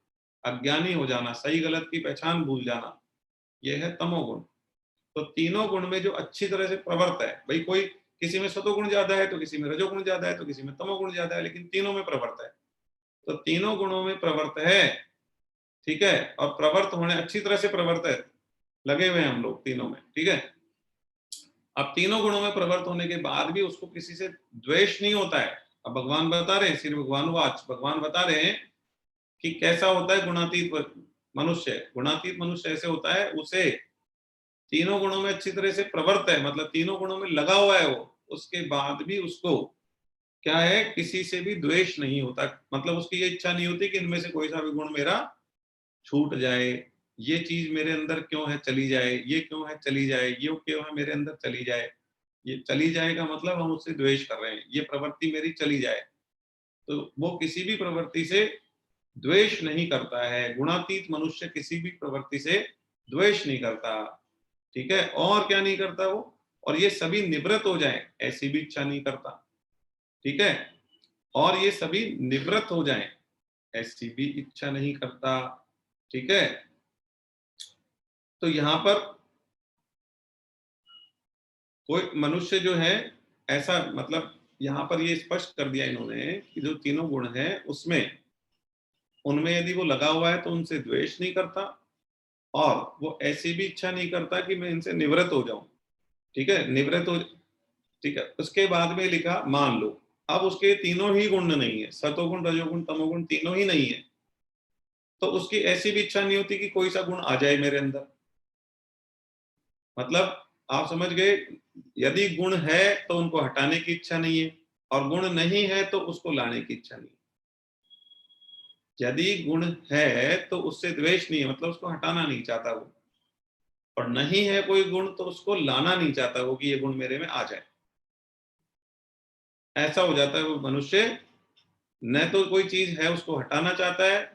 अज्ञानी हो जाना, सही गलत की पहचान भूल जाना, यह है तमोगुण। तो तीनों गुण में जो अच्छी तरह से प्रवृत्त है, भाई कोई किसी में सतोगुण ज्यादा है, तो किसी में रजोगुण ज्यादा है, तो किसी में तमोगुण ज्यादा है, लेकिन तीनों में प्रवृत्त है। तो तीनों गुणों में प्रवृत्त है, ठीक है। और प्रवृत्त होने, अच्छी तरह से प्रवृत्त है, लगे हुए हैं हम लोग तीनों में, ठीक है। अब तीनों गुणों में प्रवृत्त होने के बाद भी उसको किसी से द्वेष नहीं होता है। अब भगवान बता रहे हैं, श्री भगवान वाच, भगवान बता रहे हैं कि कैसा होता है गुणातीत मनुष्य। गुणातीत मनुष्य ऐसे होता है, उसे तीनों गुणों में अच्छी तरह से प्रवृत्त है, मतलब तीनों गुणों में लगा हुआ है वो, उसके बाद भी उसको क्या है, किसी से भी द्वेष नहीं होता। मतलब उसकी ये इच्छा नहीं होती कि इनमें से कोई सा भी गुण मेरा छूट जाए, ये चीज मेरे अंदर क्यों है चली जाए, ये क्यों है चली जाए, ये क्यों है मेरे अंदर चली जाए। ये चली जाए का मतलब हम उससे द्वेष कर रहे हैं, ये प्रवृत्ति मेरी चली जाए। तो वो किसी भी प्रवृत्ति से द्वेष नहीं करता है। गुणातीत मनुष्य किसी भी प्रवृत्ति से द्वेष नहीं करता, ठीक है। और क्या नहीं करता वो, और ये सभी निवृत्त हो जाए ऐसी भी इच्छा नहीं करता, ठीक है। और ये सभी निवृत्त हो जाएं ऐसी भी इच्छा नहीं करता, ठीक है। तो यहां पर कोई मनुष्य जो है ऐसा, मतलब यहां पर ये स्पष्ट कर दिया इन्होंने कि जो तीनों गुण हैं उसमें, उनमें यदि वो लगा हुआ है तो उनसे द्वेष नहीं करता, और वो ऐसी भी इच्छा नहीं करता कि मैं इनसे निवृत्त हो जाऊं, ठीक है, निवृत्त हो। ठीक है, उसके बाद में लिखा मान लो, अब उसके तीनों ही गुण नहीं है, सतोगुण, रजोगुण, तमोगुण तीनों ही नहीं है, तो उसकी ऐसी भी इच्छा नहीं होती कि कोई सा गुण आ जाए मेरे अंदर। मतलब आप समझ गए, यदि गुण है तो उनको हटाने की इच्छा नहीं है, और गुण नहीं है तो उसको लाने की इच्छा नहीं है। यदि गुण है तो उससे द्वेष नहीं है, मतलब उसको हटाना नहीं चाहता वो, और नहीं है कोई गुण तो उसको लाना नहीं चाहता वो कि ये गुण मेरे में आ जाए। ऐसा हो जाता है वो मनुष्य, न तो कोई चीज है उसको हटाना चाहता है,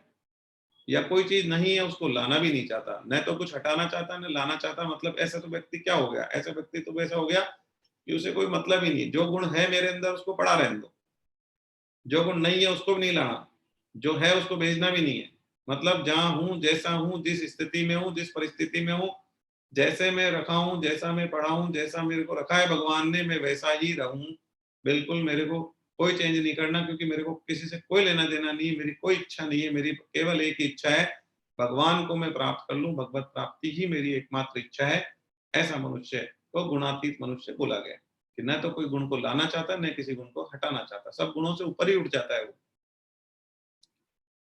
या कोई चीज नहीं है उसको लाना भी नहीं चाहता। न तो कुछ हटाना चाहता न लाना चाहता, मतलब ऐसा तो व्यक्ति क्या हो गया, ऐसा व्यक्ति तो वैसा हो गया कि उसे कोई मतलब ही नहीं, जो गुण है मेरे अंदर उसको पड़ा रहने दो, जो गुण नहीं है उसको भी नहीं लाना, जो है उसको भेजना भी नहीं है। मतलब जहां हूं, जैसा हूं, जिस स्थिति में हूं, जिस परिस्थिति में हूं, जैसे मैं रखा हूं, जैसा मैं पढ़ा हूं, जैसा मेरे को रखा है भगवान ने, मैं वैसा ही रहूं। बिल्कुल मेरे को कोई चेंज नहीं करना, क्योंकि मेरे को किसी से कोई लेना देना नहीं है, मेरी कोई इच्छा नहीं है, मेरी केवल एक ही इच्छा है, भगवान को मैं प्राप्त कर लूं, भगवत प्राप्ति ही मेरी एकमात्र इच्छा है। ऐसा मनुष्य को गुणातीत मनुष्य बोला गया, कि न तो कोई गुण को लाना चाहता, न किसी गुण को हटाना चाहता, सब गुणों से ऊपर ही उठ जाता है वो।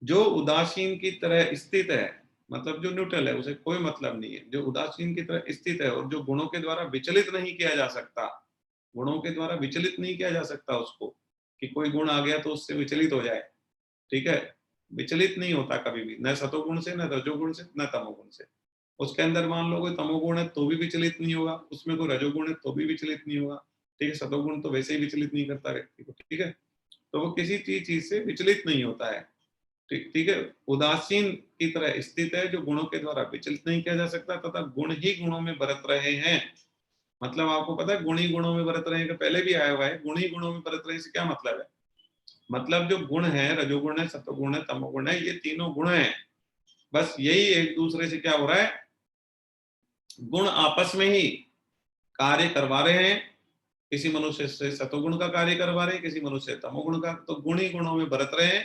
जो उदासीन की तरह स्थित है, मतलब जो न्यूट्रल है, उसे कोई मतलब नहीं है, जो उदासीन की तरह स्थित है, और जो गुणों के द्वारा विचलित नहीं किया जा सकता, गुणों के द्वारा विचलित नहीं किया जा सकता उसको, कि कोई गुण आ गया तो उससे विचलित हो जाए, ठीक है। विचलित नहीं होता कभी भी, न सतोगुण से, न रजोगुण से, न तमोगुण से। उसके अंदर मान लो कोई तमोगुण है तो भी विचलित नहीं होगा, उसमें कोई रजोगुण है तो भी विचलित नहीं होगा, ठीक है। सतोगुण तो वैसे ही विचलित नहीं करता व्यक्ति को, ठीक है। तो वो किसी चीज से विचलित नहीं होता है, ठीक ठीक है। उदासीन की तरह स्थित है, जो गुणों के द्वारा विचलित नहीं किया जा सकता, तथा गुण ही गुणों में बरत रहे हैं। मतलब आपको पता है गुण ही गुणों में बरत रहे हैं, पहले भी आया हुआ है, गुण ही गुणों में बरत रहे से क्या मतलब है। मतलब जो गुण है, रजोगुण है, सतोगुण है, तमोगुण है, ये तीनों गुण है, बस यही एक दूसरे से क्या हो रहा है, गुण आपस में ही कार्य करवा रहे हैं। किसी मनुष्य से सतोगुण का कार्य करवा रहे हैं, किसी मनुष्य से तमोगुण का, तो गुण ही गुणों में बरत रहे हैं,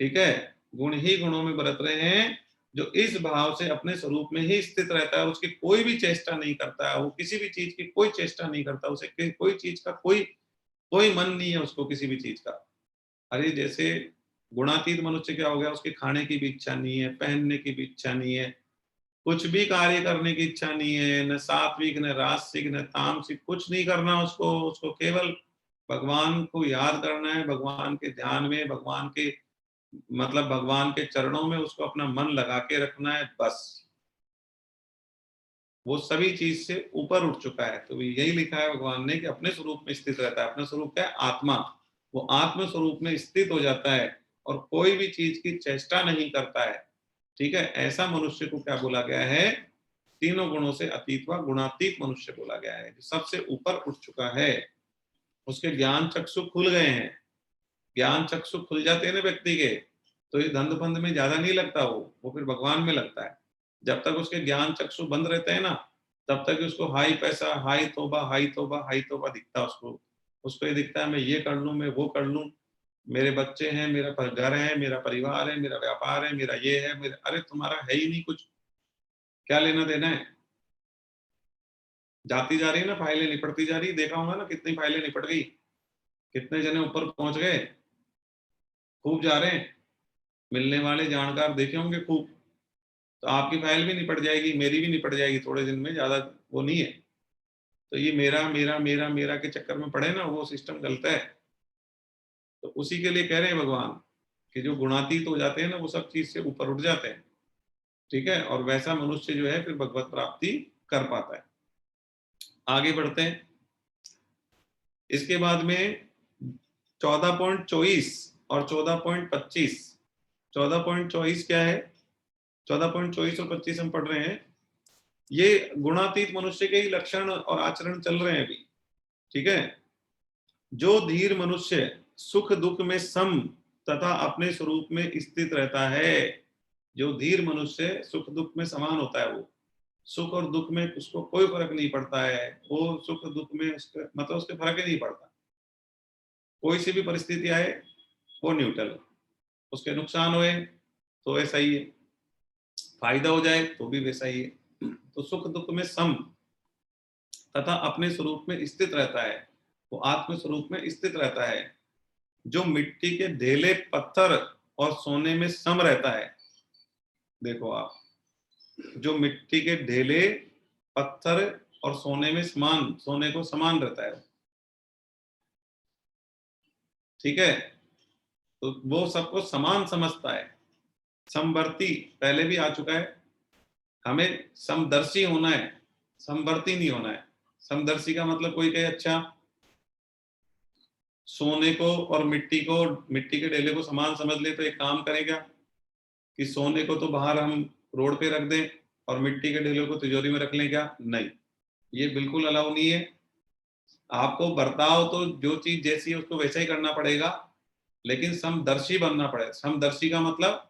ठीक है। गुण ही गुणों में बरत रहे हैं, जो इस भाव से अपने स्वरूप में ही स्थित रहता है, उसकी कोई भी चेष्टा नहीं करता है, वो किसी भी चीज की कोई चेष्टा नहीं करता, उसे कोई चीज का कोई कोई मन नहीं है उसको किसी भी चीज का। अरे जैसे गुणातीत मनुष्य क्या हो गया, उसके खाने की भी इच्छा नहीं है, पहनने की भी इच्छा नहीं है, कुछ भी कार्य करने की इच्छा नहीं है, न सात्विक, न राजसिक, न तामसिक, कुछ नहीं करना उसको, उसको केवल भगवान को याद करना है, भगवान के ध्यान में, भगवान के मतलब भगवान के चरणों में उसको अपना मन लगा के रखना है, बस। वो सभी चीज से ऊपर उठ चुका है। तो यही लिखा है भगवान ने कि अपने स्वरूप में स्थित रहता है। अपना स्वरूप क्या है? आत्मा। वो आत्म स्वरूप में स्थित हो जाता है और कोई भी चीज की चेष्टा नहीं करता है। ठीक है, ऐसा मनुष्य को क्या बोला गया है? तीनों गुणों से अतीत व गुणातीत मनुष्य बोला गया है, जो सबसे ऊपर उठ चुका है। उसके ज्ञान चक्षु खुल गए हैं। ज्ञान चक्षु खुल जाते हैं ना व्यक्ति के, तो ये धंध फंद में ज्यादा नहीं लगता, वो फिर भगवान में लगता है। जब तक उसके ज्ञान चक्षु बंद रहते हैं ना, तब तक उसको हाई पैसा, हाई तौबा, हाई तौबा, हाई तौबा दिखता है उसको। उसको ये दिखता है मैं ये कर लूं, मैं वो कर लूं, मेरे बच्चे हैं, मेरा घर है, मेरा परिवार है, मेरा व्यापार है, मेरा ये है, मेरा, अरे तुम्हारा है ही नहीं कुछ, क्या लेना देना है? जाती जा रही है ना फाइलें, निपटती जा रही, देखा होगा ना कितनी फाइलें निपट गई, कितने जने ऊपर पहुंच गए, खूब जा रहे हैं। मिलने वाले जानकार देखे होंगे खूब। तो आपकी फाइल भी निपट जाएगी, मेरी भी निपट जाएगी थोड़े दिन में, ज्यादा वो नहीं है। तो ये मेरा मेरा मेरा मेरा के चक्कर में पड़े ना, वो सिस्टम गलत है। तो उसी के लिए कह रहे हैं भगवान कि जो गुणातीत हो जाते हैं ना, वो सब चीज से ऊपर उठ जाते हैं। ठीक है, और वैसा मनुष्य जो है फिर भगवत प्राप्ति कर पाता है। आगे बढ़ते हैं। इसके बाद में 14.24 और 14.25। 14.24 क्या है? 14.24 और 25 हम पढ़ रहे हैं। ये गुणातीत मनुष्य के ही लक्षण और आचरण चल रहे हैं अभी। ठीक है, जो धीर मनुष्य सुख दुख में सम तथा अपने स्वरूप में स्थित रहता है। जो धीर मनुष्य सुख दुख में समान होता है, वो सुख और दुख में उसको कोई फर्क नहीं पड़ता है। वो सुख दुख में उसके मतलब उसके फर्क ही नहीं पड़ता। कोई सी भी परिस्थिति आए वो न्यूट्रल, उसके नुकसान हुए तो ऐसा ही है, फायदा हो जाए तो भी वैसा ही है। तो सुख दुख में सम तथा अपने स्वरूप में स्थित रहता है, वो आत्म स्वरूप में स्थित रहता है। जो मिट्टी के ढेले पत्थर और सोने में सम रहता है। देखो आप, जो मिट्टी के ढेले पत्थर और सोने में समान, सोने को समान रहता है। ठीक है, तो वो सबको समान समझता है। समवर्ती पहले भी आ चुका है। हमें समदर्शी होना है, समवर्ती नहीं होना है। समदर्शी का मतलब कोई कहे अच्छा सोने को और मिट्टी को, मिट्टी के ढेले को समान समझ ले तो एक काम करेगा कि सोने को तो बाहर हम रोड पे रख दें और मिट्टी के ढेले को तिजोरी में रख लें, क्या? नहीं, ये बिल्कुल अलाउ नहीं है। आपको बर्ताव तो जो चीज जैसी है उसको वैसा ही करना पड़ेगा, लेकिन समदर्शी बनना पड़ेगा। समदर्शी का मतलब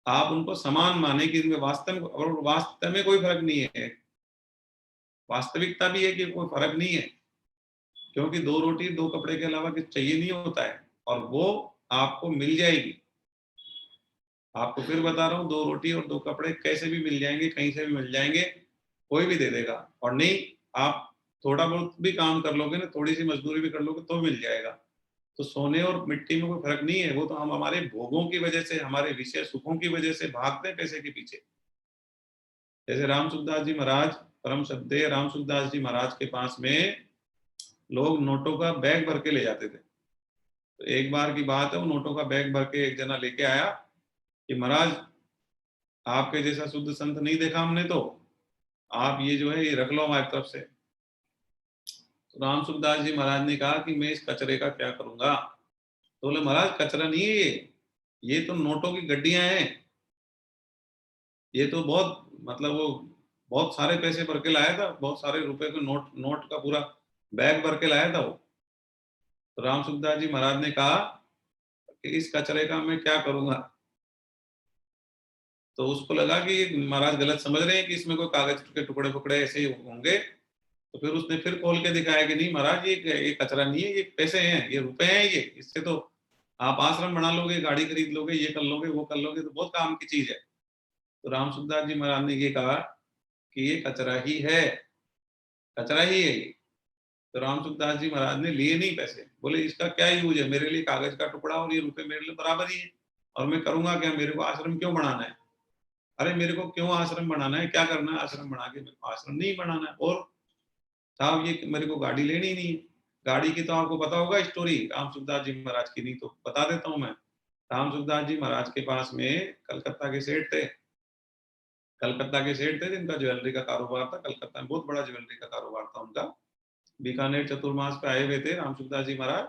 आप उनको समान माने कि इनमें वास्तव और वास्तव में कोई फर्क नहीं है। वास्तविकता भी है कि कोई फर्क नहीं है, क्योंकि दो रोटी दो कपड़े के अलावा कुछ चाहिए नहीं होता है, और वो आपको मिल जाएगी। आपको फिर बता रहा हूँ, दो रोटी और दो कपड़े कैसे भी मिल जाएंगे, कहीं से भी मिल जाएंगे, कोई भी दे देगा। और नहीं, आप थोड़ा बहुत भी काम कर लोगे ना, थोड़ी सी मजदूरी भी कर लोगे तो मिल जाएगा। तो सोने और मिट्टी में कोई फर्क नहीं है। वो तो हम हमारे भोगों की वजह से, हमारे विषय सुखों की वजह से भागते हैं पैसे के पीछे। जैसे राम सुखदास जी महाराज, परम श्रद्धेय राम सुखदास जी महाराज के पास में लोग नोटों का बैग भर के ले जाते थे। तो एक बार की बात है, वो नोटों का बैग भर के एक जना लेके आया कि महाराज आपके जैसा शुद्ध संत नहीं देखा हमने, तो आप ये जो है ये रख लो हमारी तरफ से। तो राम सुखदास जी महाराज ने कहा कि मैं इस कचरे का क्या करूंगा? तो बोले महाराज कचरा नहीं है ये तो नोटों की गड्डियां हैं। ये तो बहुत मतलब वो बहुत सारे पैसे भर के लाया था, बहुत सारे रुपए के नोट, नोट का पूरा बैग भर के लाया था वो। तो राम सुखदास जी महाराज ने कहा कि इस कचरे का मैं क्या करूंगा? तो उसको लगा कि महाराज गलत समझ रहे हैं कि इसमें कोई कागज के टुकड़े फुकड़े ऐसे ही होंगे। तो फिर उसने फिर खोल के दिखाया कि नहीं महाराज, ये कचरा नहीं है, ये पैसे हैं, ये रुपए हैं, ये इससे तो आप आश्रम बना लोगे, गाड़ी खरीद लोगे, ये कर लोगे, वो कर लोगे, तो बहुत काम की चीज है। तो राम सुखदास जी महाराज ने ये कहा कि ये कचरा ही है, कचरा ही है ये। तो राम सुखदास जी महाराज ने लिए नहीं पैसे, बोले इसका क्या यूज है, मेरे लिए कागज का टुकड़ा और ये रुपए मेरे लिए बराबर ही है, और मैं करूंगा क्या, मेरे को आश्रम क्यों बनाना है? अरे मेरे को क्यों आश्रम बनाना है, क्या करना है आश्रम बना के? मेरे को आश्रम नहीं बनाना है। और साहब ये मेरे को गाड़ी लेनी ही नहीं है, गाड़ी की तो आपको पता होगा स्टोरी राम सुखदास जी महाराज की, नहीं तो बता देता हूं मैं। राम सुखदास जी महाराज के पास में कलकत्ता के सेठ थे, कलकत्ता के सेठ थे जिनका ज्वेलरी का कारोबार था। कलकत्ता में बहुत बड़ा ज्वेलरी का कारोबार था उनका। बीकानेर चतुर्मास पे आए हुए थे राम सुखदास जी महाराज।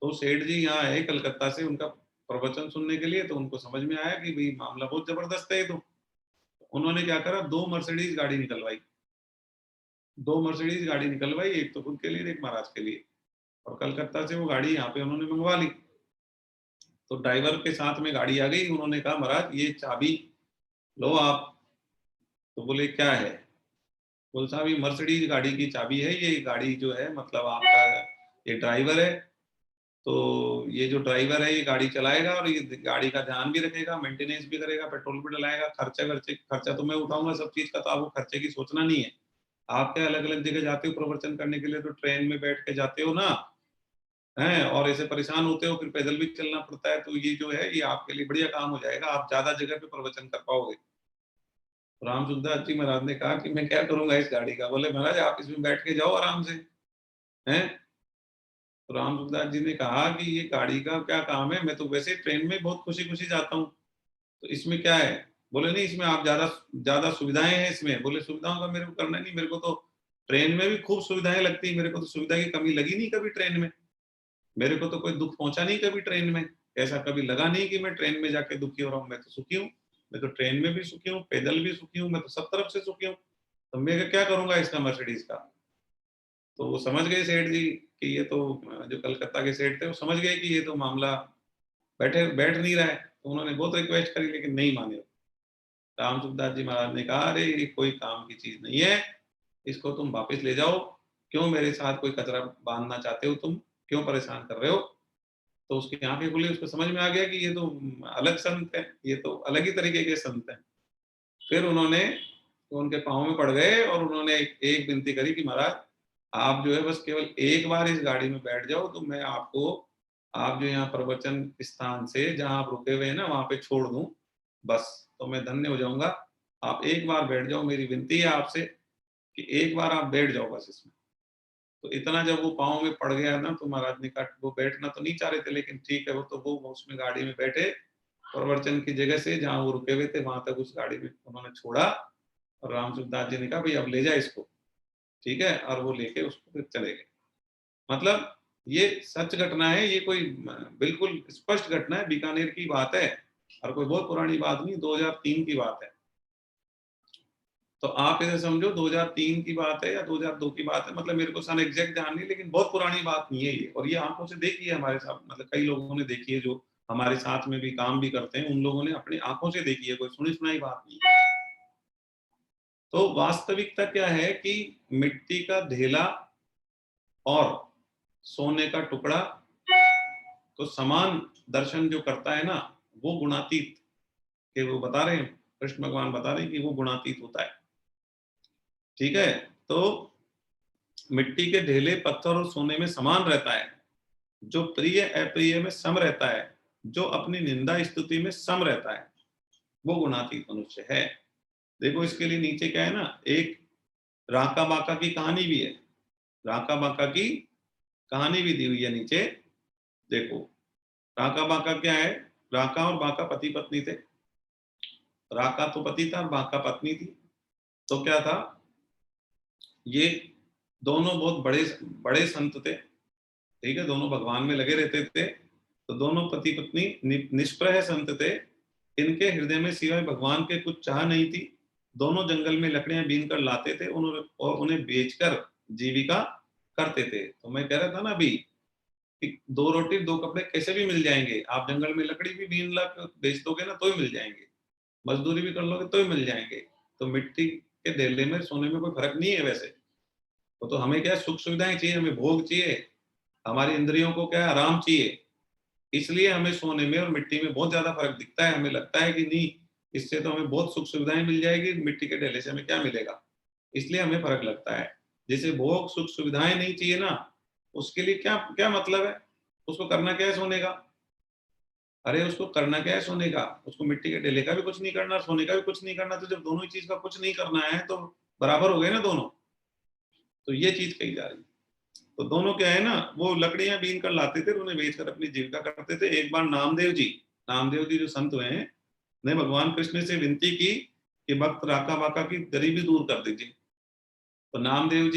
तो सेठ जी यहाँ आए कलकत्ता से उनका प्रवचन सुनने के लिए। तो उनको समझ में आया कि भाई मामला बहुत जबरदस्त है। तो उन्होंने क्या करा, दो मर्सिडीज गाड़ी निकलवाई, दो मर्सिडीज गाड़ी निकलवाई, एक तो खुद के लिए एक महाराज के लिए। और कलकत्ता से वो गाड़ी यहाँ पे उन्होंने मंगवा ली। तो ड्राइवर के साथ में गाड़ी आ गई, उन्होंने कहा महाराज ये चाबी लो आप। तो बोले क्या है? बोल साहब ये मर्सिडीज गाड़ी की चाबी है, ये गाड़ी जो है मतलब आपका, ये ड्राइवर है, तो ये जो ड्राइवर है ये गाड़ी चलाएगा और ये गाड़ी का ध्यान भी रखेगा, मेंटेनेंस भी करेगा, पेट्रोल भी डलाएगा, खर्चा तो मैं उठाऊंगा सब चीज का। तो आपको खर्चे की सोचना नहीं है। आप क्या अलग अलग जगह जाते हो प्रवचन करने के लिए तो ट्रेन में बैठ के जाते हो ना, हैं, और ऐसे परेशान होते हो, फिर पैदल भी चलना पड़ता है। तो ये जो है ये आपके लिए बढ़िया काम हो जाएगा, आप ज्यादा जगह पे प्रवचन कर पाओगे। तो राम सुखदास जी महाराज ने कहा कि मैं क्या करूंगा इस गाड़ी का? बोले महाराज आप इसमें बैठ के जाओ आराम से, हैं। तो राम सुखदास जी ने कहा कि ये गाड़ी का क्या काम है, मैं तो वैसे ट्रेन में बहुत खुशी खुशी जाता हूँ, तो इसमें क्या है? बोले नहीं इसमें आप ज्यादा ज्यादा सुविधाएं हैं इसमें। बोले सुविधाओं का मेरे को करना नहीं, मेरे को तो ट्रेन में भी खूब सुविधाएं लगती है, मेरे को तो सुविधा की कमी लगी नहीं कभी ट्रेन में, मेरे को तो कोई दुख पहुंचा नहीं कभी ट्रेन में। ऐसा कभी लगा नहीं कि मैं ट्रेन में जाके दुखी हो रहा हूँ, मैं तो सुखी हूँ। मैं तो ट्रेन में भी सुखी हूँ, पैदल भी सुखी हूँ, मैं तो सब तरफ से सुखी हूँ। तो मैं क्या करूंगा इसका मर्सिडीज का? तो वो समझ गए सेठ जी कि ये तो, जो कलकत्ता के सेठ थे वो समझ गए कि ये तो मामला बैठ नहीं रहा है। तो उन्होंने बहुत रिक्वेस्ट करी लेकिन नहीं माने। राम सुखदास जी महाराज ने कहा अरे ये कोई काम की चीज नहीं है, इसको तुम वापस ले जाओ। क्यों मेरे साथ कोई कचरा बांधना चाहते हो तुम? क्यों परेशान कर रहे हो? तो उसकी आंखें खुली, उसको समझ में आ गया कि ये तो अलग संत है, ये तो अलग ही तरीके के संत हैं। फिर उन्होंने तो उनके पाँव में पड़ गए और उन्होंने एक विनती करी कि महाराज आप जो है बस केवल एक बार इस गाड़ी में बैठ जाओ तो मैं आपको, आप जो यहाँ प्रवचन स्थान से जहाँ आप रुके हुए हैं ना वहां पे छोड़ दूं, बस तो मैं धन्य हो जाऊंगा। आप एक बार बैठ जाओ, मेरी विनती है आपसे कि एक बार आप बैठ जाओ बस इसमें। तो इतना जब वो पाँव में पड़ गया ना तो महाराज ने कहा, वो बैठना तो नहीं चाह रहे थे लेकिन ठीक है, वो उसमें गाड़ी में बैठे, प्रवचन की जगह से जहाँ वो रुके हुए थे वहां तक उस गाड़ी में उन्होंने छोड़ा। और राम सुखदास जी ने कहा भाई अब ले जा इसको, ठीक है, और वो लेके उसको फिर चले गए। मतलब ये सच घटना है, ये कोई बिल्कुल स्पष्ट घटना है, बीकानेर की बात है और कोई बहुत पुरानी बात नहीं, 2003 की बात है। तो आप इसे समझो 2003 की बात है या 2002 की बात है, मतलब मेरे को सन एग्जैक्ट ध्यान नहीं, लेकिन बहुत पुरानी बात नहीं है ये। और ये आंखों से देखी है हमारे साथ, मतलब कई लोगों ने देखी है जो हमारे साथ में भी काम भी करते हैं, उन लोगों ने अपनी आंखों से देखी है, कोई सुनी सुनाई बात नहीं है। तो वास्तविकता क्या है कि मिट्टी का ढेला और सोने का टुकड़ा तो समान दर्शन जो करता है ना, वो गुणातीत, के वो बता रहे हैं, कृष्ण भगवान बता रहे हैं कि वो गुणातीत होता है। ठीक है। तो मिट्टी के ढेले पत्थर और सोने में समान रहता है, जो प्रिय अप्रिय में सम रहता है, जो अपनी निंदा स्तुति में सम रहता है, वो गुणातीत मनुष्य है। देखो इसके लिए नीचे क्या है ना, एक राका बाका की कहानी भी है, राका बाका की कहानी भी दी हुई है नीचे। देखो राका बाका क्या है, राका और बाका पति पत्नी थे। राका तो पति था और बाका पत्नी थी। तो क्या था, ये दोनों बहुत बड़े बड़े संत थे, ठीक है, दोनों भगवान में लगे रहते थे। तो दोनों पति पत्नी निष्प्रह संत थे, इनके हृदय में सिवाय भगवान के कुछ चाह नहीं थी। दोनों जंगल में लकड़ियां बीन कर लाते थे और उन्हें बेचकर जीविका करते थे। तो मैं कह रहा था ना अभी कि दो रोटी दो कपड़े कैसे भी मिल जाएंगे, आप जंगल में लकड़ी भी बीन ला बेच दोगे ना तो ही मिल जाएंगे, मजदूरी भी कर लोगे तो ही मिल जाएंगे। तो मिट्टी के ढेले में सोने में कोई फर्क नहीं है वैसे। वो तो हमें क्या सुख सुविधाएं चाहिए, हमें भोग चाहिए, हमारी इंद्रियों को क्या आराम चाहिए, इसलिए हमें सोने में और मिट्टी में बहुत ज्यादा फर्क दिखता है। हमें लगता है कि नहीं इससे तो हमें बहुत सुख सुविधाएं मिल जाएगी, मिट्टी के ढेले से हमें क्या मिलेगा, इसलिए हमें फर्क लगता है। जैसे भोग सुख सुविधाएं नहीं चाहिए ना, उसके लिए क्या क्या मतलब है, उसको करना क्या है सोने का? अरे उसको करना क्या है सोने का, उसको मिट्टी के ढेले का भी कुछ नहीं करना, सोने का भी कुछ नहीं करना। तो जब दोनों ही चीज का कुछ नहीं करना है तो बराबर हो गए ना दोनों। तो ये चीज कही जा रही है। तो दोनों क्या है ना, वो लकड़ियां बीन कर लाते थे, उन्हें बेचकर अपनी जीविका करते थे। एक बार नामदेव जी जो संत हुए हैं, ने भगवान कृष्ण से विनती की कि भक्त राका बाका की गरीबी दूर कर दीजिए। तो नामदेव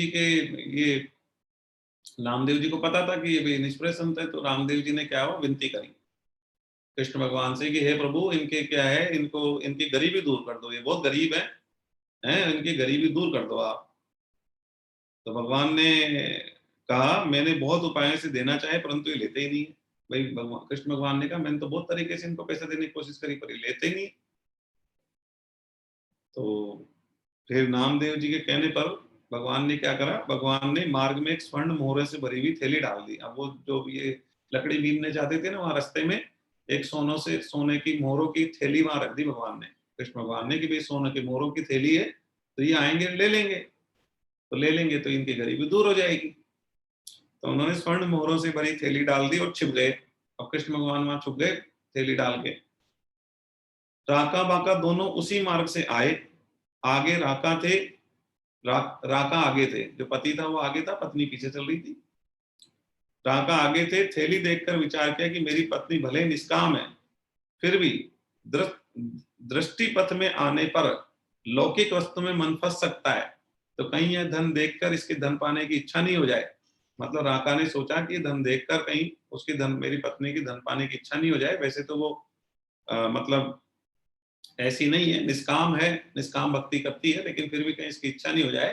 जी को पता था कि ये निष्प्रय संत है, तो रामदेव जी ने क्या हुआ, विनती करी कृष्ण भगवान से कि हे प्रभु, इनके क्या है, इनको इनकी गरीबी दूर कर दो, ये बहुत गरीब हैं, इनकी गरीबी दूर कर दो आप। तो भगवान ने कहा मैंने बहुत उपायों से देना चाहे परंतु ये लेते ही नहीं है। भाई भगवान कृष्ण भगवान ने कहा मैंने तो बहुत तरीके से इनको पैसा देने की कोशिश करी पर ये लेते ही नहीं। तो फिर नामदेव जी के कहने पर भगवान ने क्या करा, भगवान ने मार्ग में एक स्वर्ण मोहरे से भरी हुई थैली डाल दी। अब वो जो ये लकड़ी बीनने जाते थे ना, वहां रास्ते में एक सोने की मोहरों की थैली वहां रख दी भगवान ने, कृष्ण भगवान ने, कि भाई सोने की मोहरों की थैली है, तो ये आएंगे ले लेंगे, तो ले लेंगे तो इनकी गरीबी दूर हो जाएगी। तो उन्होंने स्वर्ण मोहरों से भरी थैली डाल दी और छिप गए। अब कृष्ण भगवान वहां छुप गए थैली डाल के। राका बाका दोनों उसी मार्ग से आए। आगे राका थे, राका आगे थे, जो पति था वो आगे था, पत्नी पीछे चल रही थी। राका आगे थे, थैली देखकर विचार किया कि मेरी पत्नी भले निष्काम है, फिर भी दृष्टि पथ में आने पर लौकिक वस्तु में मन फंस सकता है, तो कहीं यह धन देखकर इसके धन पाने की इच्छा नहीं हो जाए। मतलब राका ने सोचा कि धन देखकर कहीं उसकी धन, मेरी पत्नी की धन पाने की इच्छा नहीं हो जाए। वैसे तो वो मतलब ऐसी नहीं है, निष्काम है, निष्काम भक्ति करती है, लेकिन फिर भी कहीं इसकी इच्छा नहीं हो जाए।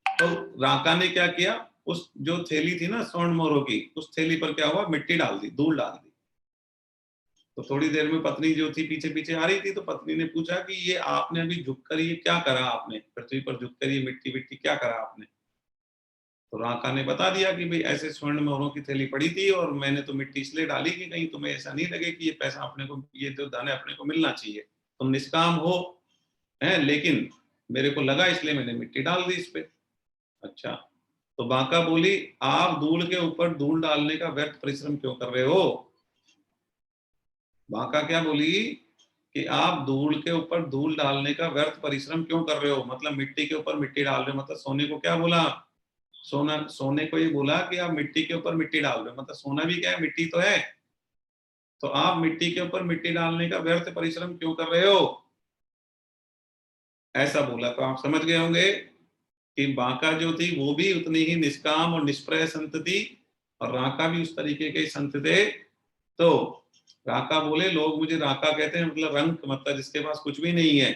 तो राका ने क्या किया, उस जो थैली थी ना स्वर्ण मोहरों की, उस थैली पर क्या हुआ, मिट्टी डाल दी, धूल डाल दी। तो थोड़ी देर में पत्नी जो थी पीछे पीछे आ रही थी, तो पत्नी ने पूछा कि ये आपने अभी झुककर ये क्या करा, आपने पृथ्वी पर झुककर ये मिट्टी मिट्टी क्या करा आपने। तो राका ने बता दिया कि भाई ऐसे स्वर्ण मोहरों की थैली पड़ी थी और मैंने तो मिट्टी इसलिए डाली कि कहीं तुम्हें ऐसा नहीं लगे कि ये पैसा अपने को, ये जो धन है अपने को मिलना चाहिए, तुम निष्काम हो, है, लेकिन मेरे को लगा इसलिए मैंने मिट्टी डाल दी इस पे। अच्छा, तो बांका बोली आप धूल के ऊपर धूल डालने का व्यर्थ परिश्रम क्यों कर रहे हो। बांका क्या बोली कि आप धूल के ऊपर धूल डालने का व्यर्थ परिश्रम क्यों कर रहे हो, मतलब मिट्टी के ऊपर मिट्टी डाल रहे हो। मतलब सोने को क्या बोला, सोने को ये बोला कि आप मिट्टी के ऊपर मिट्टी डाल रहे हो, मतलब सोना भी क्या है, मिट्टी तो है, तो आप मिट्टी के ऊपर मिट्टी डालने का व्यर्थ परिश्रम क्यों कर रहे हो, ऐसा बोला। तो आप समझ गए होंगे कि बांका जो थी वो भी उतनी ही निष्काम और निष्प्रय संत थी, और राका भी उस तरीके के संत थे। तो राका बोले लोग मुझे राका कहते हैं, मतलब रंक, मतलब जिसके पास कुछ भी नहीं है,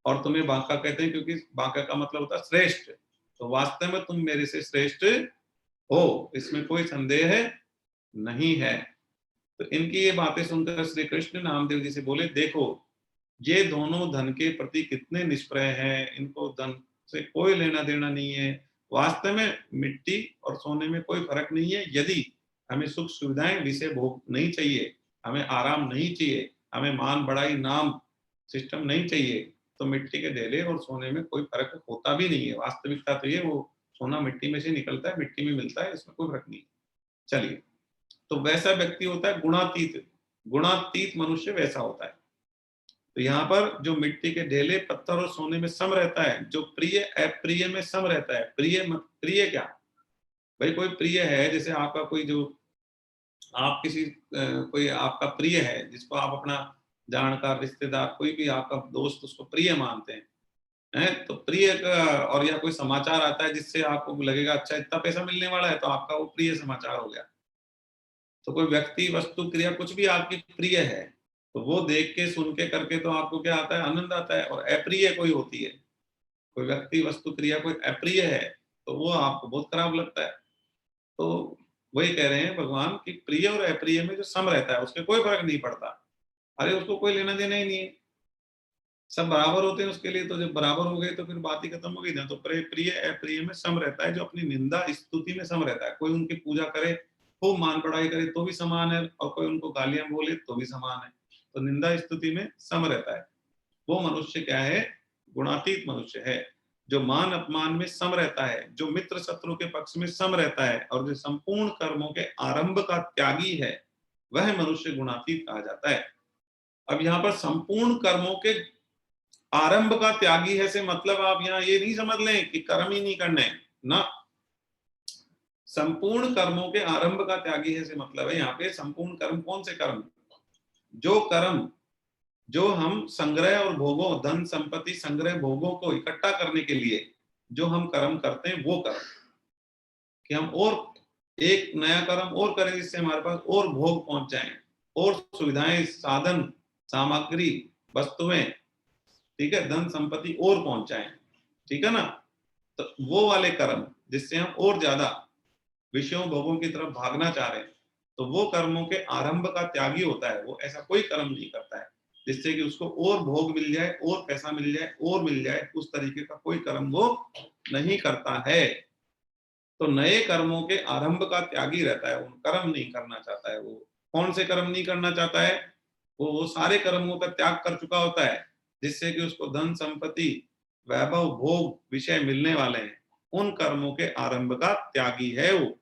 और तुम्हें बांका कहते हैं क्योंकि बांका का मतलब होता है श्रेष्ठ। तो वास्तव में तुम मेरे से श्रेष्ठ हो, इसमें कोई संदेह नहीं है। तो इनकी ये बातें सुनकर श्री कृष्ण नामदेव जी से बोले देखो ये दोनों धन के प्रति कितने निष्प्रय हैं, इनको धन से कोई लेना देना नहीं है। वास्तव में मिट्टी और सोने में कोई फर्क नहीं है। यदि हमें सुख सुविधाएं विषय भोग नहीं चाहिए, हमें आराम नहीं चाहिए, हमें मान बढ़ाई नाम सिस्टम नहीं चाहिए, तो मिट्टी के ढेले और सोने में कोई फर्क होता भी नहीं है। वास्तविकता तो ये, वो सोना मिट्टी में से निकलता है, मिट्टी में मिलता है, इसमें कोई फर्क नहीं। चलिए, तो वैसा व्यक्ति होता है गुणातीत, गुणातीत मनुष्य वैसा होता है। तो यहाँ पर जो मिट्टी के ढेले पत्थर और सोने में सम रहता है, जो प्रिय अप्रिय में सम रहता है। प्रिय क्या, भाई कोई प्रिय है, जैसे आपका कोई जो आप किसी कोई आपका प्रिय है, जिसको आप अपना जानकार रिश्तेदार कोई भी आपका दोस्त उसको प्रिय मानते हैं, तो प्रिय और या कोई समाचार आता है जिससे आपको लगेगा अच्छा इतना पैसा मिलने वाला है, तो आपका वो प्रिय समाचार हो गया। तो कोई व्यक्ति वस्तु क्रिया कुछ भी आपकी प्रिय है, तो वो देख के सुन के करके तो आपको क्या आता है, आनंद आता है। और अप्रिय कोई होती है, कोई व्यक्ति वस्तु क्रिया कोई अप्रिय है, तो वो आपको बहुत खराब लगता है। तो वही कह रहे हैं भगवान कि प्रिय और अप्रिय में जो सम रहता है उसके कोई फर्क नहीं पड़ता। अरे उसको कोई लेना देना ही नहीं है, सब बराबर होते हैं उसके लिए। तो जब बराबर हो गए तो फिर बात ही खत्म हो गई ना। तो प्रिय अप्रिय में सम रहता है, जो अपनी निंदा स्तुति में सम रहता है। कोई उनकी पूजा करे, खूब मान पढ़ाई करे तो भी समान है, और कोई उनको गालियां बोले तो भी समान है। तो निंदा स्तुति में सम रहता है। वो मनुष्य क्या है, गुणातीत मनुष्य है, जो मान अपमान में सम रहता है, जो मित्र शत्रु के पक्ष में सम रहता है, और जो संपूर्ण कर्मों के आरंभ का त्यागी है, वह मनुष्य गुणातीत कहा जाता है। अब यहाँ पर संपूर्ण कर्मों के आरंभ का त्यागी है से मतलब आप यहाँ ये नहीं समझ लें कि कर्म ही नहीं करने ना, संपूर्ण कर्मों के आरंभ का त्यागी है से मतलब है यहाँ पे संपूर्ण कर्म कौन से कर्म, जो कर्म जो हम संग्रह और भोगों, धन संपत्ति संग्रह भोगों को इकट्ठा करने के लिए जो हम कर्म करते हैं वो कर्म, कि हम और एक नया कर्म और करें जिससे हमारे पास और भोग पहुंच जाए, और सुविधाएं, साधन, सामग्री, वस्तुएं, ठीक है, धन संपत्ति और पहुंच जाए, ठीक है ना। तो वो वाले कर्म जिससे हम और ज्यादा विषयों भोगों की तरफ भागना चाह रहे हैं, तो वो कर्मों के आरंभ का त्यागी होता है। वो ऐसा कोई कर्म नहीं करता है जिससे कि उसको और भोग मिल जाए, और पैसा मिल जाए, और मिल जाए, उस तरीके का कोई कर्म वो नहीं करता है। तो नए कर्मों के आरंभ का त्यागी रहता है, वो कर्म नहीं करना चाहता है। वो कौन से कर्म नहीं करना चाहता है, वो सारे कर्मों का त्याग कर चुका होता है जिससे कि उसको धन संपत्ति वैभव भोग विषय मिलने वाले हैं। उन कर्मों के आरंभ का त्यागी है वो,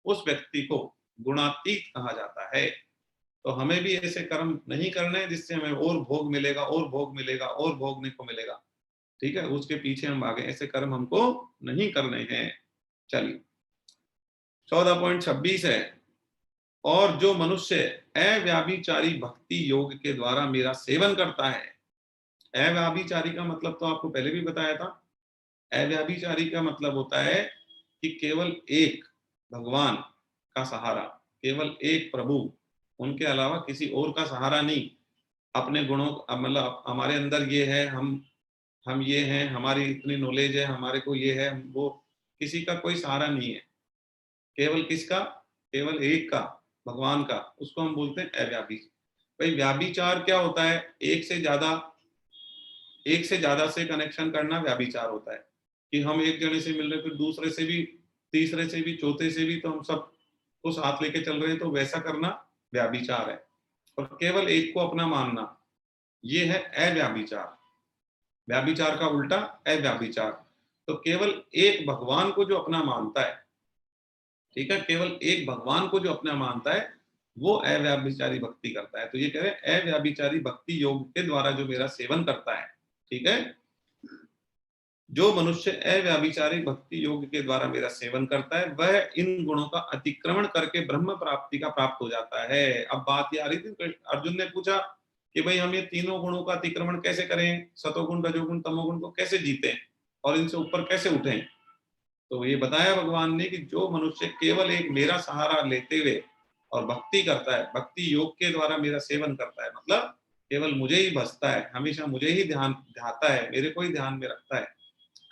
उस व्यक्ति को गुणातीत कहा जाता है। तो हमें भी ऐसे कर्म नहीं करने हैं जिससे हमें और भोग मिलेगा, और भोग मिलेगा, और भोगने को मिलेगा, ठीक है, उसके पीछे हम भागे, ऐसे कर्म हमको नहीं करने हैं। चलिए 14.26 है, और जो मनुष्य अव्याभिचारी भक्ति योग के द्वारा मेरा सेवन करता है। अव्याभिचारी का मतलब तो आपको पहले भी बताया था। अव्याभिचारी का मतलब होता है कि केवल एक भगवान का सहारा, केवल एक प्रभु, उनके अलावा किसी और का सहारा नहीं। अपने गुणों मतलब हमारे अंदर ये है, हम ये हैं, हमारी इतनी नॉलेज है, हमारे को ये है, वो किसी का कोई सहारा नहीं है। केवल किसका, केवल एक का, भगवान का, उसको हम बोलते हैं अव्याभिचार। भाई व्याभिचार क्या होता है, एक से ज्यादा से कनेक्शन करना व्याभिचार होता है। कि हम एक जने से मिल रहे फिर दूसरे से भी, तीसरे से भी, चौथे से भी, तो हम सब को साथ लेके चल रहे हैं, तो वैसा करना व्याभिचार है। और केवल एक को अपना मानना ये है अव्याभिचार। व्याभिचार का उल्टा अव्याभिचार। तो केवल एक भगवान को जो अपना मानता है, ठीक है, केवल एक भगवान को जो अपना मानता है वो अव्याभिचारी भक्ति करता है। तो ये कह रहे हैं अव्याभिचारी भक्ति योग के द्वारा जो मेरा सेवन करता है, ठीक है, जो मनुष्य अव्याभिचारी भक्ति योग के द्वारा मेरा सेवन करता है वह इन गुणों का अतिक्रमण करके ब्रह्म प्राप्ति का प्राप्त हो जाता है। अब बात ये आ रही थी, अर्जुन ने पूछा कि भाई हम ये तीनों गुणों का अतिक्रमण कैसे करें, सतोगुण रजोगुण तमोगुण को कैसे जीते और इनसे ऊपर कैसे उठें। तो ये बताया भगवान ने कि जो मनुष्य केवल एक मेरा सहारा लेते हुए और भक्ति करता है, भक्ति योग के द्वारा मेरा सेवन करता है, मतलब केवल मुझे ही भजता है, हमेशा मुझे ही ध्यान ध्याता है, मेरे को ही ध्यान में रखता है,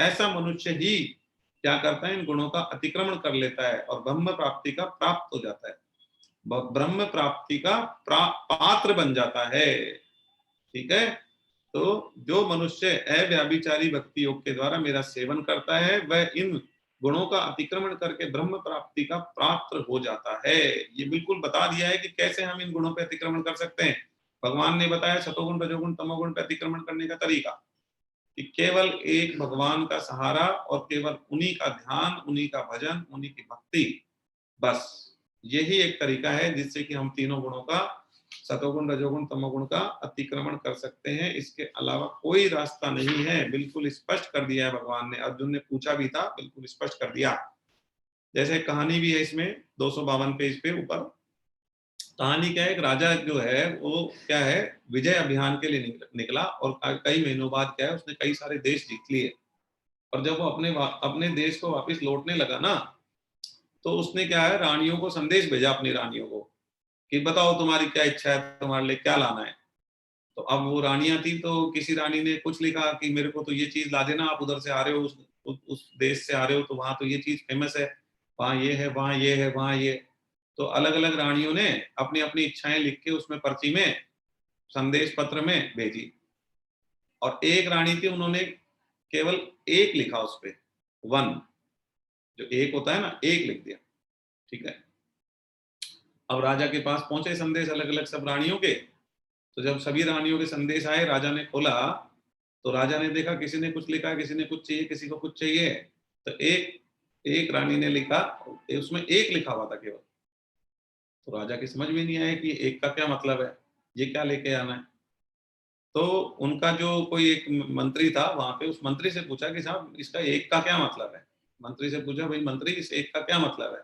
ऐसा मनुष्य ही क्या करता है, इन गुणों का अतिक्रमण कर लेता है और ब्रह्म प्राप्ति का प्राप्त हो जाता है, ब्रह्म प्राप्ति का पात्र बन जाता है। ठीक है, तो जो मनुष्य अव्याभिचारी भक्ति योग के द्वारा मेरा सेवन करता है वह इन गुणों का अतिक्रमण करके ब्रह्म प्राप्ति का पात्र हो जाता है। ये बिल्कुल बता दिया है कि कैसे हम इन गुणों पर अतिक्रमण कर सकते हैं। भगवान ने बताया सतोगुण रजोगुण तमोगुण पर अतिक्रमण करने का तरीका, कि केवल एक भगवान का सहारा और केवल उन्हीं का ध्यान, उन्हीं का भजन, उन्हीं की भक्ति, बस यही एक तरीका है जिससे कि हम तीनों गुणों का, सतोगुण रजोगुण तमोगुण का अतिक्रमण कर सकते हैं। इसके अलावा कोई रास्ता नहीं है। बिल्कुल स्पष्ट कर दिया है भगवान ने। अर्जुन ने पूछा भी था, बिल्कुल स्पष्ट कर दिया। जैसे कहानी भी है इसमें 252 पेज पे ऊपर। कहानी क्या है, एक राजा जो है वो क्या है, विजय अभियान के लिए निकला और कई महीनों बाद क्या है, उसने कई सारे देश जीत लिए। और जब वो अपने देश को वापस लौटने लगा ना, तो उसने क्या है, रानियों को संदेश भेजा, अपनी रानियों को, कि बताओ तुम्हारी क्या इच्छा है, तुम्हारे लिए क्या लाना है। तो अब वो रानियां थी, तो किसी रानी ने कुछ लिखा कि मेरे को तो ये चीज ला देना, आप उधर से आ रहे हो, उस देश से आ रहे हो, तो वहां तो ये चीज फेमस है, वहां ये है, वहां ये है, वहां ये। तो अलग अलग रानियों ने अपनी अपनी इच्छाएं लिख के उसमें पर्ची में, संदेश पत्र में भेजी। और एक रानी थी, उन्होंने केवल एक लिखा उस पे, वन, जो एक होता है ना, एक लिख दिया। ठीक है, अब राजा के पास पहुंचे संदेश अलग अलग सब रानियों के। तो जब सभी रानियों के संदेश आए, राजा ने खोला, तो राजा ने देखा किसी ने कुछ लिखा, किसी ने कुछ चाहिए, किसी को कुछ चाहिए। तो एक एक रानी ने लिखा, उसमें एक लिखा हुआ था केवल। तो राजा की समझ में नहीं आया कि एक का क्या मतलब है, ये क्या लेके आना है। तो उनका जो कोई एक मंत्री था वहां पे, उस मंत्री से पूछा कि साहब इसका एक का क्या मतलब है। मंत्री से पूछा, भाई मंत्री इस एक का क्या मतलब है।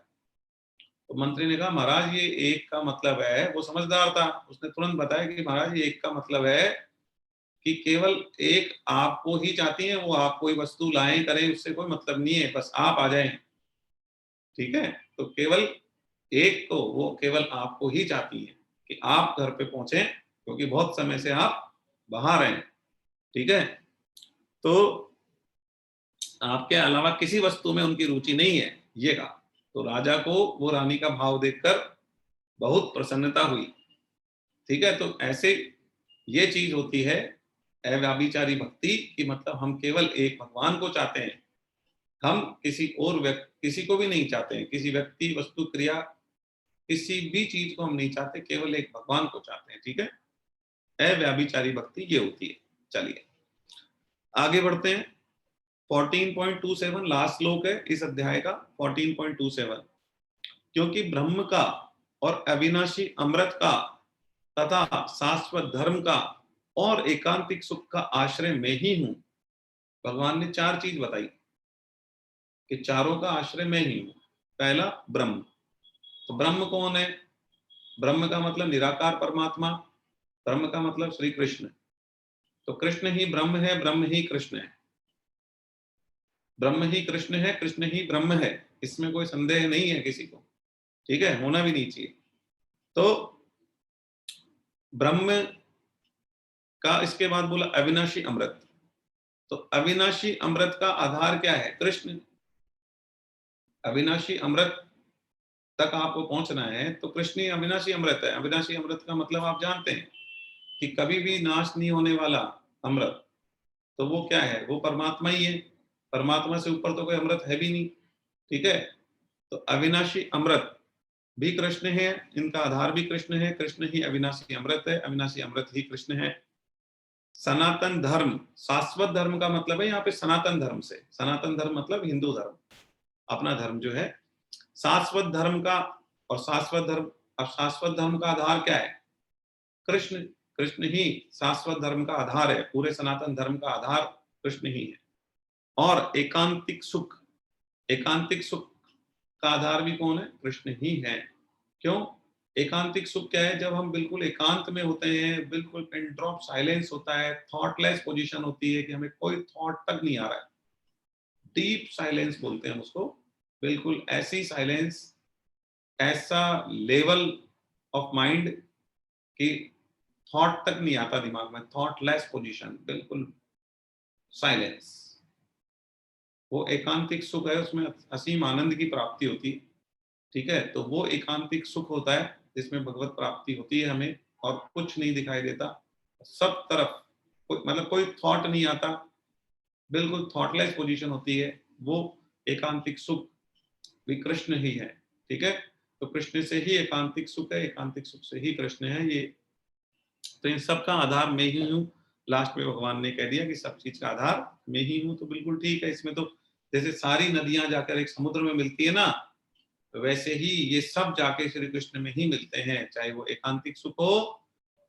तो मंत्री ने कहा महाराज ये एक का मतलब है, वो समझदार था, उसने तुरंत बताया कि महाराज ये एक का मतलब है कि केवल एक आपको ही चाहती है, वो आप कोई वस्तु लाएं करें उससे कोई मतलब नहीं है, बस आप आ जाएं, ठीक है। तो केवल एक को वो केवल आपको ही चाहती है कि आप घर पे पहुंचे, क्योंकि बहुत समय से आप बाहर हैं, ठीक है। तो आपके अलावा किसी वस्तु में उनकी रुचि नहीं है, ये कहा। तो राजा को वो रानी का भाव देखकर बहुत प्रसन्नता हुई, ठीक है। तो ऐसे ये चीज होती है अव्यभिचारी भक्ति की, मतलब हम केवल एक भगवान को चाहते हैं, हम किसी और किसी को भी नहीं चाहते हैं, किसी व्यक्ति वस्तु क्रिया किसी भी चीज को हम नहीं चाहते, केवल एक भगवान को चाहते हैं, ठीक है। अव्यभिचारी भक्ति ये होती है। चलिए आगे बढ़ते हैं। 14.27 लास्ट श्लोक है इस अध्याय का। 14.27 क्योंकि ब्रह्म का और अविनाशी अमृत का तथा शाश्वत धर्म का और एकांतिक सुख का आश्रय मैं ही हूं। भगवान ने चार चीज बताई कि चारों का आश्रय मैं ही हूं। पहला ब्रह्म, तो ब्रह्म कौन है? ब्रह्म का मतलब निराकार परमात्मा, ब्रह्म का मतलब श्री कृष्ण। तो कृष्ण ही ब्रह्म है, ब्रह्म ही कृष्ण है, ब्रह्म ही कृष्ण है, कृष्ण ही ब्रह्म है, इसमें कोई संदेह नहीं है किसी को, ठीक है, होना भी नहीं चाहिए। तो ब्रह्म का इसके बाद बोला अविनाशी अमृत। तो अविनाशी अमृत का आधार क्या है? कृष्ण। अविनाशी अमृत तक आपको पहुंचना है तो कृष्ण ही अविनाशी अमृत है। अविनाशी अमृत का मतलब आप जानते हैं कि कभी भी नाश नहीं होने वाला अमृत, तो वो क्या है? वो परमात्मा ही है। परमात्मा से ऊपर तो कोई अमृत है भी नहीं, ठीक है। तो अविनाशी अमृत भी कृष्ण है, इनका आधार भी कृष्ण है, कृष्ण ही अविनाशी अमृत है, अविनाशी अमृत ही कृष्ण है। सनातन धर्म, शाश्वत धर्म का मतलब है यहाँ पे सनातन धर्म से, सनातन धर्म मतलब हिंदू धर्म, अपना धर्म जो है। शाश्वत धर्म का और शाश्वत धर्म, अब शाश्वत धर्म का आधार क्या है? कृष्ण। कृष्ण ही शाश्वत धर्म का आधार है, पूरे सनातन धर्म का आधार कृष्ण ही है। और एकांतिक सुख, एकांतिक सुख का आधार भी कौन है? कृष्ण ही है। क्यों? एकांतिक सुख क्या है? जब हम बिल्कुल एकांत में होते हैं, बिल्कुल पिन ड्रॉप साइलेंस होता है, थॉटलेस पोजीशन होती है कि हमें कोई थॉट तक नहीं आ रहा है, डीप साइलेंस बोलते हैं उसको। बिल्कुल ऐसी साइलेंस, ऐसा लेवल ऑफ माइंड कि थॉट तक नहीं आता दिमाग में, थॉटलेस पोजीशन, बिल्कुल साइलेंस, वो एकांतिक सुख है। उसमें असीम आनंद की प्राप्ति होती है, ठीक है। तो वो एकांतिक सुख होता है जिसमें भगवत प्राप्ति होती है हमें, और कुछ नहीं दिखाई देता, सब तरफ मतलब कोई थॉट नहीं आता, बिल्कुल थॉटलेस पोजीशन होती है, वो एकांतिक सुख भी कृष्ण ही है, ठीक है। तो कृष्ण से ही एकांतिक सुख है, एकांतिक सुख से ही कृष्ण है ये। तो इन सब का आधार मैं ही हूँ। लास्ट में भगवान ने कह दिया कि सब चीज का आधार मैं ही हूँ, तो बिल्कुल ठीक है। इसमें तो जैसे सारी नदियां जाकर एक समुद्र में मिलती है ना, वैसे ही ये सब जाके श्री कृष्ण में ही मिलते हैं, चाहे वो एकांतिक सुख हो,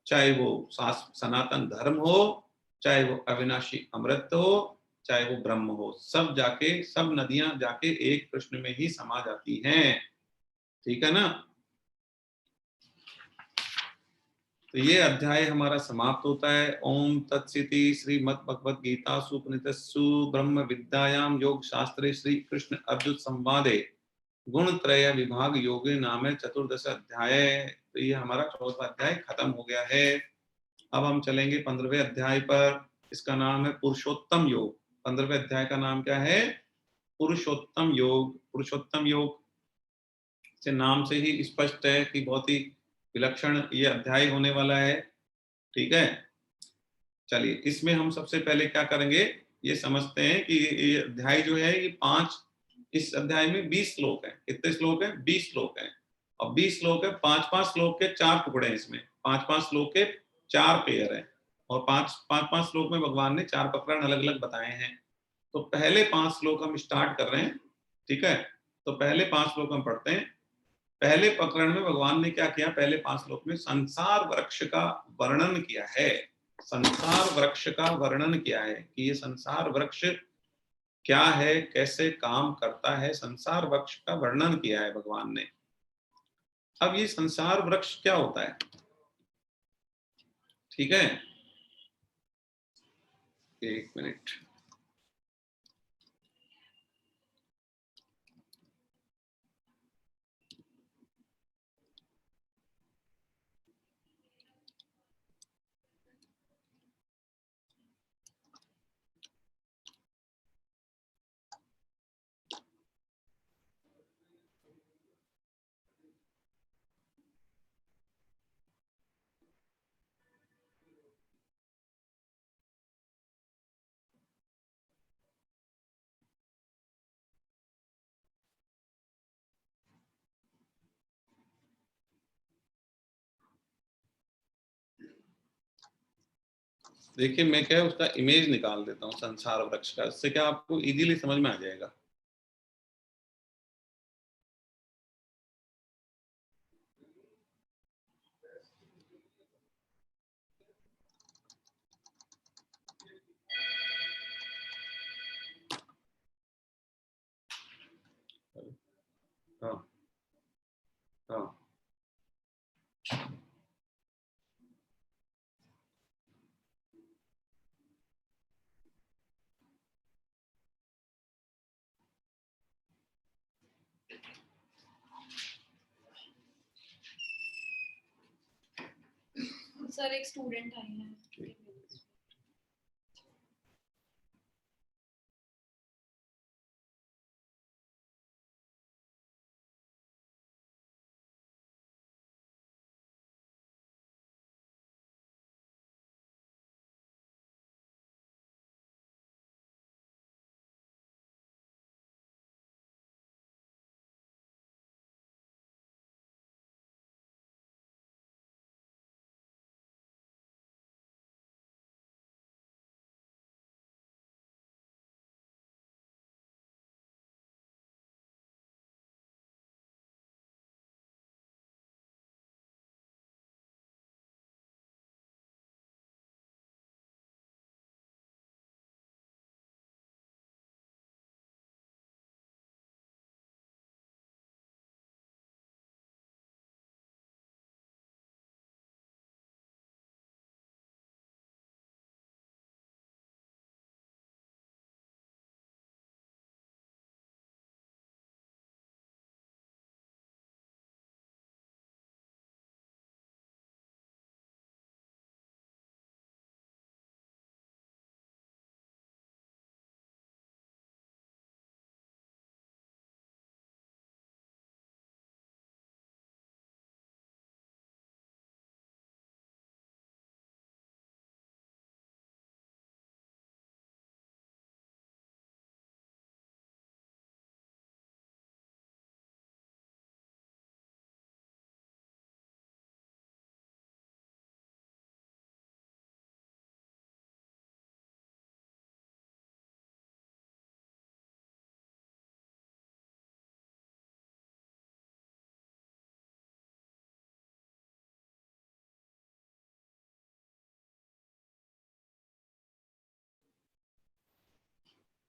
चाहे वो सनातन धर्म हो, चाहे वो अविनाशी अमृत हो, चाहे वो ब्रह्म हो, सब जाके, सब नदियां जाके एक कृष्ण में ही समा जाती हैं, ठीक है ना। तो ये अध्याय हमारा समाप्त होता है। ओम तत्सिति श्रीमद् भगवद गीता सुपनिषत्सु ब्रह्म विद्यायाम योग शास्त्रे श्री कृष्ण अर्जुन संवादे गुण त्रय विभाग योगे नाम चतुर्दश अध्याय। तो ये हमारा 14वां अध्याय खत्म हो गया है। अब हम चलेंगे 15वें अध्याय पर। इसका नाम है पुरुषोत्तम योग। 15वें अध्याय का नाम क्या है? पुरुषोत्तम योग। पुरुषोत्तम योग से नाम से ही स्पष्ट है कि बहुत ही विलक्षण ये अध्याय होने वाला है, ठीक है। चलिए इसमें हम सबसे पहले क्या करेंगे, ये समझते हैं कि ये अध्याय जो है ये 5, इस अध्याय में 20 श्लोक है। कितने श्लोक है? 20 श्लोक है। और 20 श्लोक है, 5-5 श्लोक के 4 टुकड़े हैं इसमें, 5-5 श्लोक के 4 पेयर है, और 5-5 श्लोक में भगवान ने 4 प्रकरण अलग अलग बताए हैं। तो पहले 5 श्लोक हम स्टार्ट कर रहे हैं, ठीक है। तो पहले 5 श्लोक हम पढ़ते हैं। पहले प्रकरण में भगवान ने क्या किया? पहले 5 श्लोक में संसार वृक्ष का वर्णन किया है। संसार वृक्ष का वर्णन किया है कि ये संसार वृक्ष क्या है, कैसे काम करता है, संसार वृक्ष का वर्णन किया है भगवान ने। अब ये संसार वृक्ष क्या होता है, ठीक है, एक मिनट। देखिए मैं क्या है उसका इमेज निकाल देता हूँ संसार वृक्ष का, इससे क्या आपको इजीली समझ में आ जाएगा। हाँ हाँ सर एक स्टूडेंट आए हैं।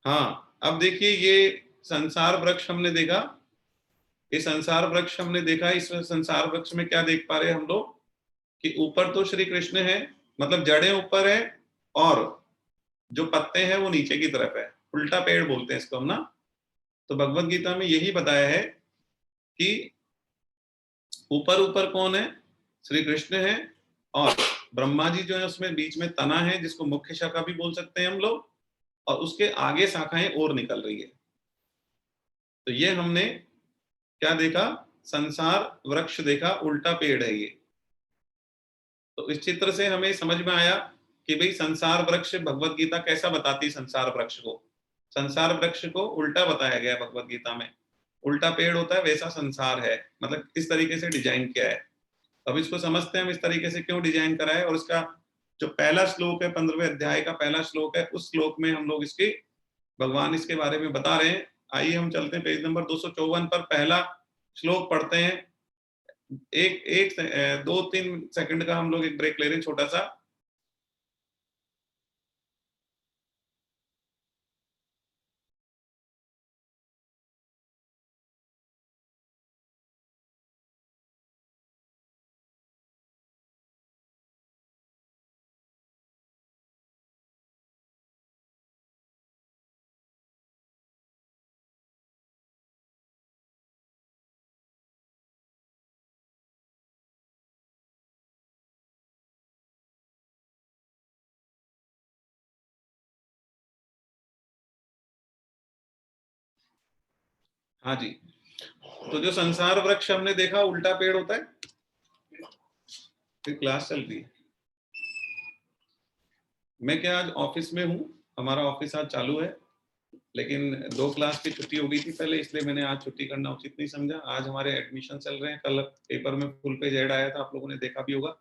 हाँ। अब देखिए ये संसार वृक्ष हमने देखा, ये संसार वृक्ष हमने देखा, इस संसार वृक्ष में क्या देख पा रहे हैं हम लोग कि ऊपर तो श्री कृष्ण है, मतलब जड़ें ऊपर है और जो पत्ते हैं वो नीचे की तरफ है, उल्टा पेड़ बोलते हैं इसको हम ना। तो भगवत गीता में यही बताया है कि ऊपर ऊपर कौन है, श्री कृष्ण है, और ब्रह्मा जी जो है उसमें बीच में तना है जिसको मुख्य शाखा भी बोल सकते हैं हम लोग, और उसके आगे शाखाएं और निकल रही है। तो ये हमने क्या देखा, संसार वृक्ष देखा, उल्टा पेड़ है ये। तो इस चित्र से हमें समझ में आया कि भाई संसार वृक्ष भगवत गीता कैसा बताती है, संसार वृक्ष को, संसार वृक्ष को उल्टा बताया गया है भगवत गीता में। उल्टा पेड़ होता है वैसा संसार है, मतलब इस तरीके से डिजाइन किया है। अब इसको समझते हैं हम इस तरीके से क्यों डिजाइन करा है, और इसका जो पहला श्लोक है 15वें अध्याय का पहला श्लोक है, उस श्लोक में हम लोग इसकी भगवान इसके बारे में बता रहे हैं। आइए हम चलते हैं पेज नंबर 254 पर, पहला श्लोक पढ़ते हैं। एक एक 2-3 सेकंड का हम लोग एक ब्रेक ले रहे हैं छोटा सा। हाँ जी, तो जो संसार वृक्ष हमने देखा उल्टा पेड़ होता है। फिर क्लास चल रही है। मैं क्या आज ऑफिस में हूँ, हमारा ऑफिस आज चालू है, लेकिन 2 क्लास की छुट्टी हो गई थी पहले, इसलिए मैंने आज छुट्टी करना उचित नहीं समझा। आज हमारे एडमिशन चल रहे हैं, कल पेपर में फुल पेज ऐड आया था, आप लोगों ने देखा भी होगा।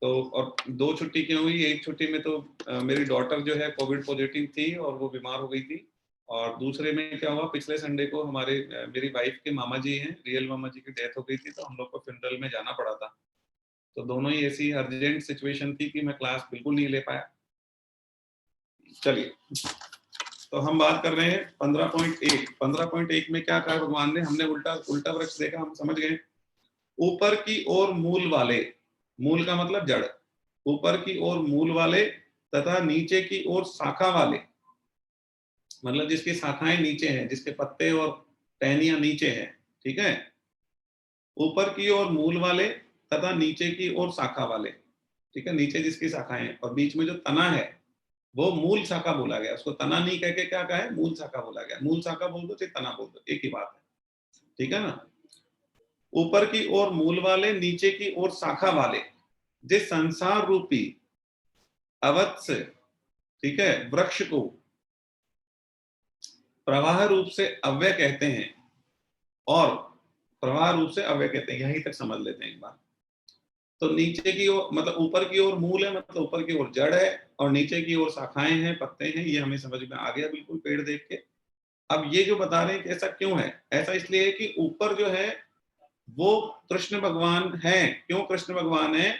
तो और 2 छुट्टी क्यों हुई, एक छुट्टी में तो मेरी डॉटर जो है कोविड पॉजिटिव थी और वो बीमार हो गई थी, और दूसरे में क्या हुआ, पिछले संडे को हमारे मेरी वाइफ के मामा जी हैं, रियल मामा जी की डेथ हो गई थी, तो हम लोग को फ्यूनरल में जाना पड़ा था। तो दोनों ही ऐसी अर्जेंट सिचुएशन थी कि मैं क्लास बिल्कुल नहीं ले पाया। चलिए, तो हम बात कर रहे हैं 15.1। 15.1 में क्या कहा भगवान ने, हमने उल्टा उल्टा वृक्ष देखा, हम समझ गए। ऊपर की ओर मूल वाले, मूल का मतलब जड़, ऊपर की ओर मूल वाले तथा नीचे की ओर शाखा वाले, मतलब जिसकी शाखाएं नीचे हैं, जिसके पत्ते और टहनियां नीचे हैं, ठीक है। ऊपर की ओर मूल वाले तथा नीचे की ओर शाखा वाले, ठीक है, नीचे जिसकी शाखाएं हैं, और बीच में जो तना है वो मूल शाखा बोला गया। उसको तना नहीं कह के क्या कहा है, मूल शाखा बोला गया। मूल शाखा बोल दो चाहे तना बोल दो, एक ही बात है, ठीक है ना। ऊपर की ओर मूल वाले, नीचे की ओर शाखा वाले, जिस संसार रूपी अवत्स, ठीक है, वृक्ष को प्रवाह रूप से अव्यय कहते हैं, और प्रवाह रूप से अव्यय कहते हैं, यहीं तक समझ लेते हैं एक बार। तो नीचे की ओर मतलब ऊपर की ओर मूल है, मतलब ऊपर की ओर जड़ है, और नीचे की ओर शाखाएं हैं, पत्ते हैं, ये हमें समझ में आ गया बिल्कुल पेड़ देख के। अब ये जो बता रहे हैं कि ऐसा क्यों है, ऐसा इसलिए है कि ऊपर जो है वो कृष्ण भगवान है। क्यों कृष्ण भगवान है,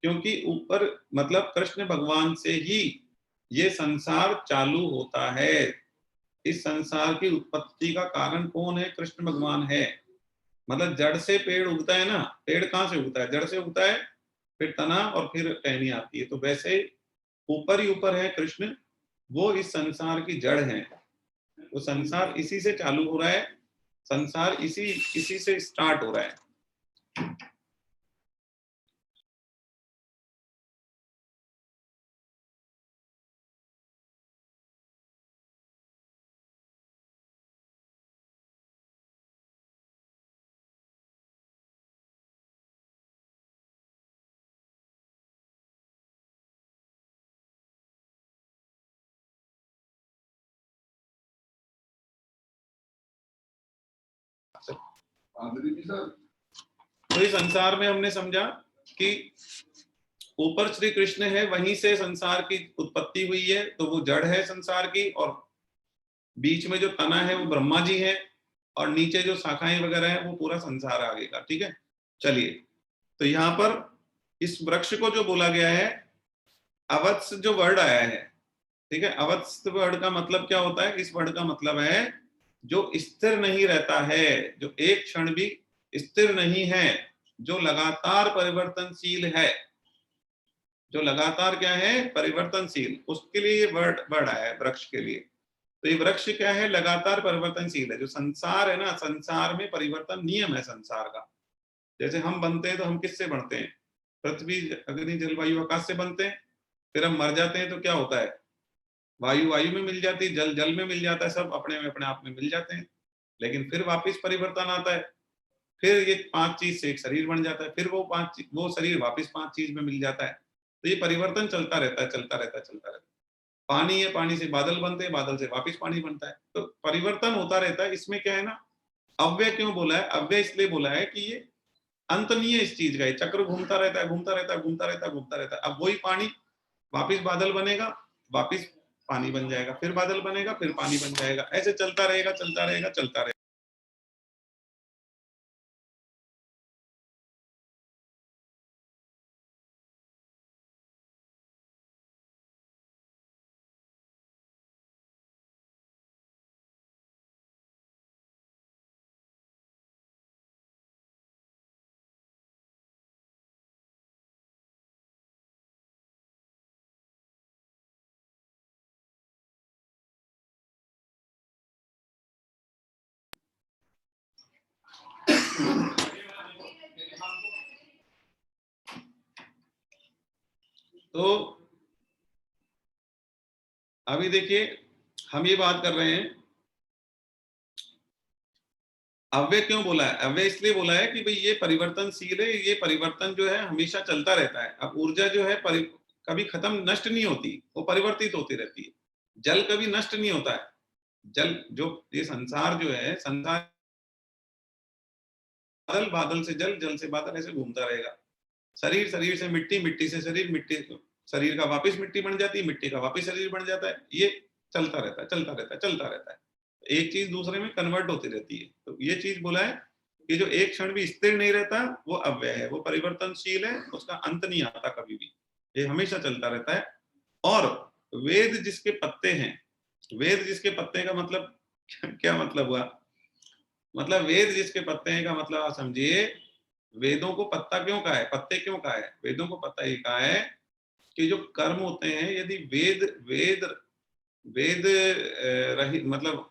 क्योंकि ऊपर मतलब कृष्ण भगवान से ही ये संसार चालू होता है। इस संसार की उत्पत्ति का कारण कौन है, कृष्ण भगवान है। मतलब जड़ से पेड़ उगता है ना, पेड़ कहाँ से उगता है, जड़ से उगता है, फिर तना और फिर टहनी आती है। तो वैसे ऊपर ही ऊपर है कृष्ण, वो इस संसार की जड़ है। वो संसार इसी से चालू हो रहा है, संसार इसी इसी से स्टार्ट हो रहा है। तो इस संसार में हमने समझा कि ऊपर श्री कृष्ण है, वहीं से संसार की उत्पत्ति हुई है, तो वो जड़ है संसार की, और बीच में जो तना है वो ब्रह्मा जी है, और नीचे जो शाखाएं वगैरह है वो पूरा संसार आगे का, ठीक है। चलिए, तो यहाँ पर इस वृक्ष को जो बोला गया है, अवत्स जो वर्ड आया है, ठीक है, अवत्स वर्ड का मतलब क्या होता है, इस वर्ड का मतलब है जो स्थिर नहीं रहता है, जो एक क्षण भी स्थिर नहीं है, जो लगातार परिवर्तनशील है। जो लगातार क्या है, परिवर्तनशील, उसके लिए ये वर्ड वर्ड आया है वृक्ष के लिए। तो ये वृक्ष क्या है, लगातार परिवर्तनशील है। जो संसार है ना, संसार में परिवर्तन नियम है संसार का। जैसे हम बनते हैं तो हम किससे बनते हैं, पृथ्वी अग्नि जल वायु आकाश से बनते हैं। फिर हम मर जाते हैं तो क्या होता है, वायु वायु में मिल जाती है, जल जल में मिल जाता है, सब अपने में अपने आप में मिल जाते हैं। लेकिन फिर वापस परिवर्तन आता है, फिर ये 5 चीज से एक शरीर बन जाता है, फिर वो शरीर वापस 5 चीज में मिल जाता है। तो ये परिवर्तन चलता रहता है, चलता रहता है, चलता रहता है। पानी है, पानी से बादल बनते हैं, बादल से वापस पानी बनता है, तो परिवर्तन होता रहता है। इसमें क्या है ना, अव्यय क्यों बोला है, अव्यय इसलिए बोला है कि ये अंत नहीं है इस चीज का, ये चक्र घूमता रहता है, घूमता रहता है, घूमता रहता है, घूमता रहता है। अब वही पानी वापिस बादल बनेगा, वापिस पानी बन जाएगा, फिर बादल बनेगा, फिर पानी बन जाएगा, ऐसे चलता रहेगा, चलता रहेगा, चलता रहेगा। तो अभी देखिए, हम ये बात कर रहे हैं अव्यय क्यों बोला है? अव्यय इसलिए बोला है कि भाई ये परिवर्तनशील है, ये परिवर्तन जो है हमेशा चलता रहता है। अब ऊर्जा जो है कभी खत्म नष्ट नहीं होती, वो परिवर्तित होती रहती है। जल कभी नष्ट नहीं होता है। जल जो ये संसार जो है, संसार बादल, बादल से जल, जल से बादल ऐसे घूमता रहेगा। शरीर, शरीर से मिट्टी, मिट्टी से शरीर, मिट्टी शरीर का वापस मिट्टी बन जाती है, मिट्टी का वापस शरीर बन जाता है। ये चलता रहता है, चलता रहता है, चलता रहता है। एक चीज दूसरे में कन्वर्ट होती रहती है। तो ये चीज बोला है कि जो एक क्षण भी स्थिर नहीं रहता वो अव्यय है, वो परिवर्तनशील है, उसका अंत नहीं आता कभी भी, ये हमेशा चलता रहता है। और वेद जिसके पत्ते हैं, वेद जिसके पत्ते का मतलब क्या मतलब हुआ? मतलब वेद जिसके पत्ते हैं का मतलब आप समझिए, वेदों को पत्ता क्यों कहा है, पत्ते क्यों कहा है? वेदों को पत्ता ये कहा है कि जो कर्म होते हैं, यदि वेद वेद वेद रहित, मतलब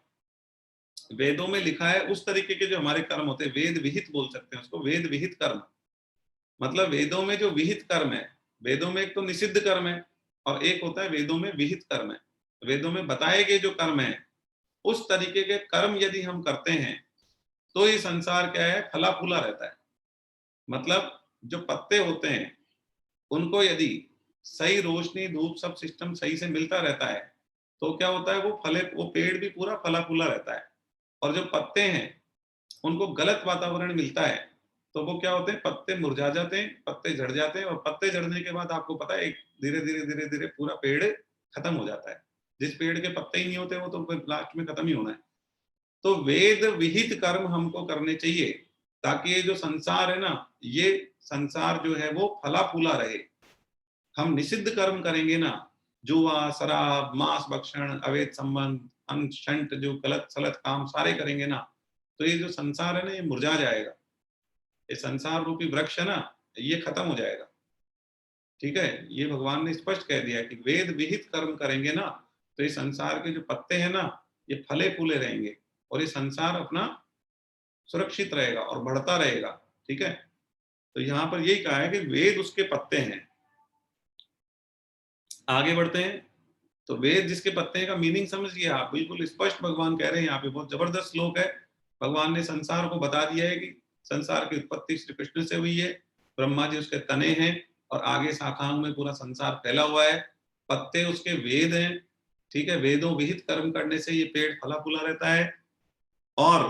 वेदों में लिखा है उस तरीके के जो हमारे कर्म होते हैं, वेद विहित बोल सकते हैं उसको, वेद विहित कर्म। मतलब वेदों में जो विहित कर्म है, वेदों में एक तो निषिद्ध कर्म है और एक होता है वेदों में विहित कर्म है। वेदों में बताए गए जो कर्म है, उस तरीके के कर्म यदि हम करते हैं तो ये संसार क्या है, फला फूला रहता है। मतलब जो पत्ते होते हैं उनको यदि सही रोशनी, धूप, सब सिस्टम सही से मिलता रहता है तो क्या होता है, वो फले, वो पेड़ भी पूरा फला फूला रहता है। और जो पत्ते हैं उनको गलत वातावरण मिलता है तो वो क्या होते हैं, पत्ते मुरझा जाते हैं, पत्ते झड़ जाते हैं, और पत्ते झड़ने के बाद आपको पता है एक धीरे धीरे धीरे धीरे पूरा पेड़ खत्म हो जाता है। जिस पेड़ के पत्ते ही नहीं होते वो तो फिर लास्ट में खत्म ही होना है। तो वेद विहित कर्म हमको करने चाहिए ताकि ये जो संसार है ना, ये संसार जो है वो फला फूला रहे। हम निषिद्ध कर्म करेंगे ना, जुआ, शराब, मांस भक्षण, अवैध संबंध, अनशंत, जो गलत सलत काम सारे करेंगे ना, तो ये जो संसार है ना ये मुरझा जाएगा। ये संसार रूपी वृक्ष है ना, ये खत्म हो जाएगा। ठीक है, ये भगवान ने स्पष्ट कह दिया कि वेद विहित कर्म करेंगे ना तो ये संसार के जो पत्ते हैं ना, ये फले फूले रहेंगे और ये संसार अपना सुरक्षित रहेगा और बढ़ता रहेगा। ठीक है, तो यहाँ पर यही कहा है कि वेद उसके पत्ते हैं। आगे बढ़ते हैं। तो वेद जिसके पत्ते का मीनिंग समझिए आप, बिल्कुल स्पष्ट भगवान कह रहे हैं यहाँ पे, बहुत जबरदस्त श्लोक है। भगवान ने संसार को बता दिया है कि संसार की उत्पत्ति श्री कृष्ण से हुई है, ब्रह्मा जी उसके तने हैं और आगे शाखाओं में पूरा संसार फैला हुआ है। पत्ते उसके वेद हैं। ठीक है, वेदों विहित कर्म करने से ये पेड़ फला फूला रहता है। और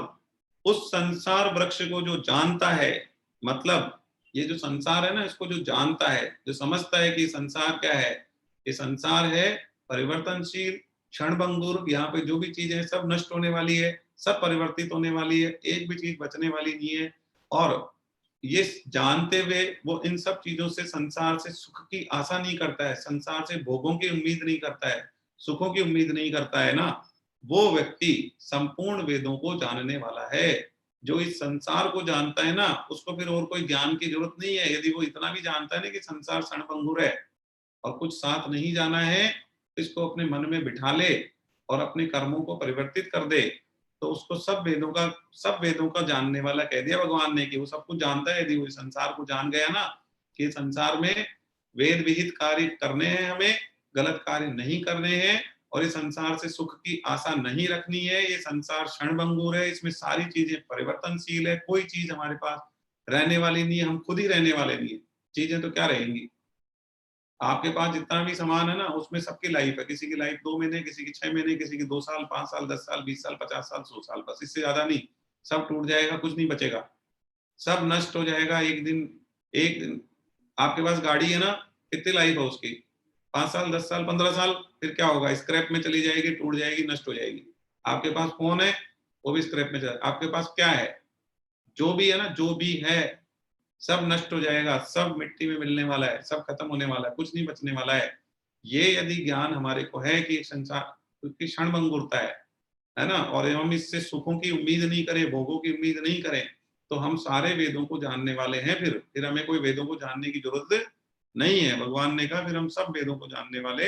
उस संसार वृक्ष को जो जानता है, मतलब ये जो संसार है ना, इसको जो जानता है, जो समझता है कि संसार क्या है, ये संसार है परिवर्तनशील, क्षणभंगुर, यहाँ पे जो भी चीज है सब नष्ट होने वाली है, सब परिवर्तित होने वाली है, एक भी चीज बचने वाली नहीं है। और ये जानते हुए वो इन सब चीजों से, संसार से सुख की आशा नहीं करता है, संसार से भोगों की उम्मीद नहीं करता है, सुखों की उम्मीद नहीं करता है ना, वो व्यक्ति संपूर्ण वेदों को जानने वाला है। जो इस संसार को जानता है ना, उसको फिर और कोई ज्ञान की जरूरत नहीं है। यदि वो इतना भी जानता है ना कि संसार क्षणभंगुर है और कुछ साथ नहीं जाना है, इसको अपने मन में बिठा ले और अपने कर्मों को परिवर्तित कर दे, तो उसको सब वेदों का जानने वाला कह दिया भगवान ने कि वो सब कुछ जानता है। यदि वो संसार को जान गया ना कि संसार में वेद विहित कार्य करने हैं, हमें गलत कार्य नहीं करने हैं, और इस संसार से सुख की आशा नहीं रखनी है, ये संसार क्षणभंगुर है, इसमें सारी चीजें परिवर्तनशील है, कोई चीज हमारे पास रहने वाली नहीं है, हम खुद ही रहने वाले नहीं है। चीजें तो क्या रहेंगी, आपके पास जितना भी सामान है ना उसमें सबकी लाइफ है, किसी की लाइफ 2 महीने, किसी की 6 महीने, किसी की 2 साल, 5 साल, 10 साल, 20 साल, 50 साल, 100 साल, बस इससे ज्यादा नहीं। सब टूट जाएगा, कुछ नहीं बचेगा, सब नष्ट हो जाएगा एक दिन। एक दिन आपके पास गाड़ी है ना, कितनी लाइफ है उसकी, 5 साल, 10 साल, 15 साल, फिर क्या होगा, स्क्रैप में चली जाएगी, टूट जाएगी, नष्ट हो जाएगी। आपके पास फोन है, वो भी स्क्रैप में चला। आपके पास क्या है, जो भी है ना, जो भी है सब नष्ट हो जाएगा, सब मिट्टी में मिलने वाला है, सब खत्म होने वाला है, कुछ नहीं बचने वाला है। ये यदि ज्ञान हमारे को है कि संसार की क्षणभंगुरता है ना, और हम इससे सुखों की उम्मीद नहीं करें, भोगों की उम्मीद नहीं करें, तो हम सारे वेदों को जानने वाले हैं। फिर हमें कोई वेदों को जानने की जरूरत नहीं है। भगवान ने कहा फिर हम सब वेदों को जानने वाले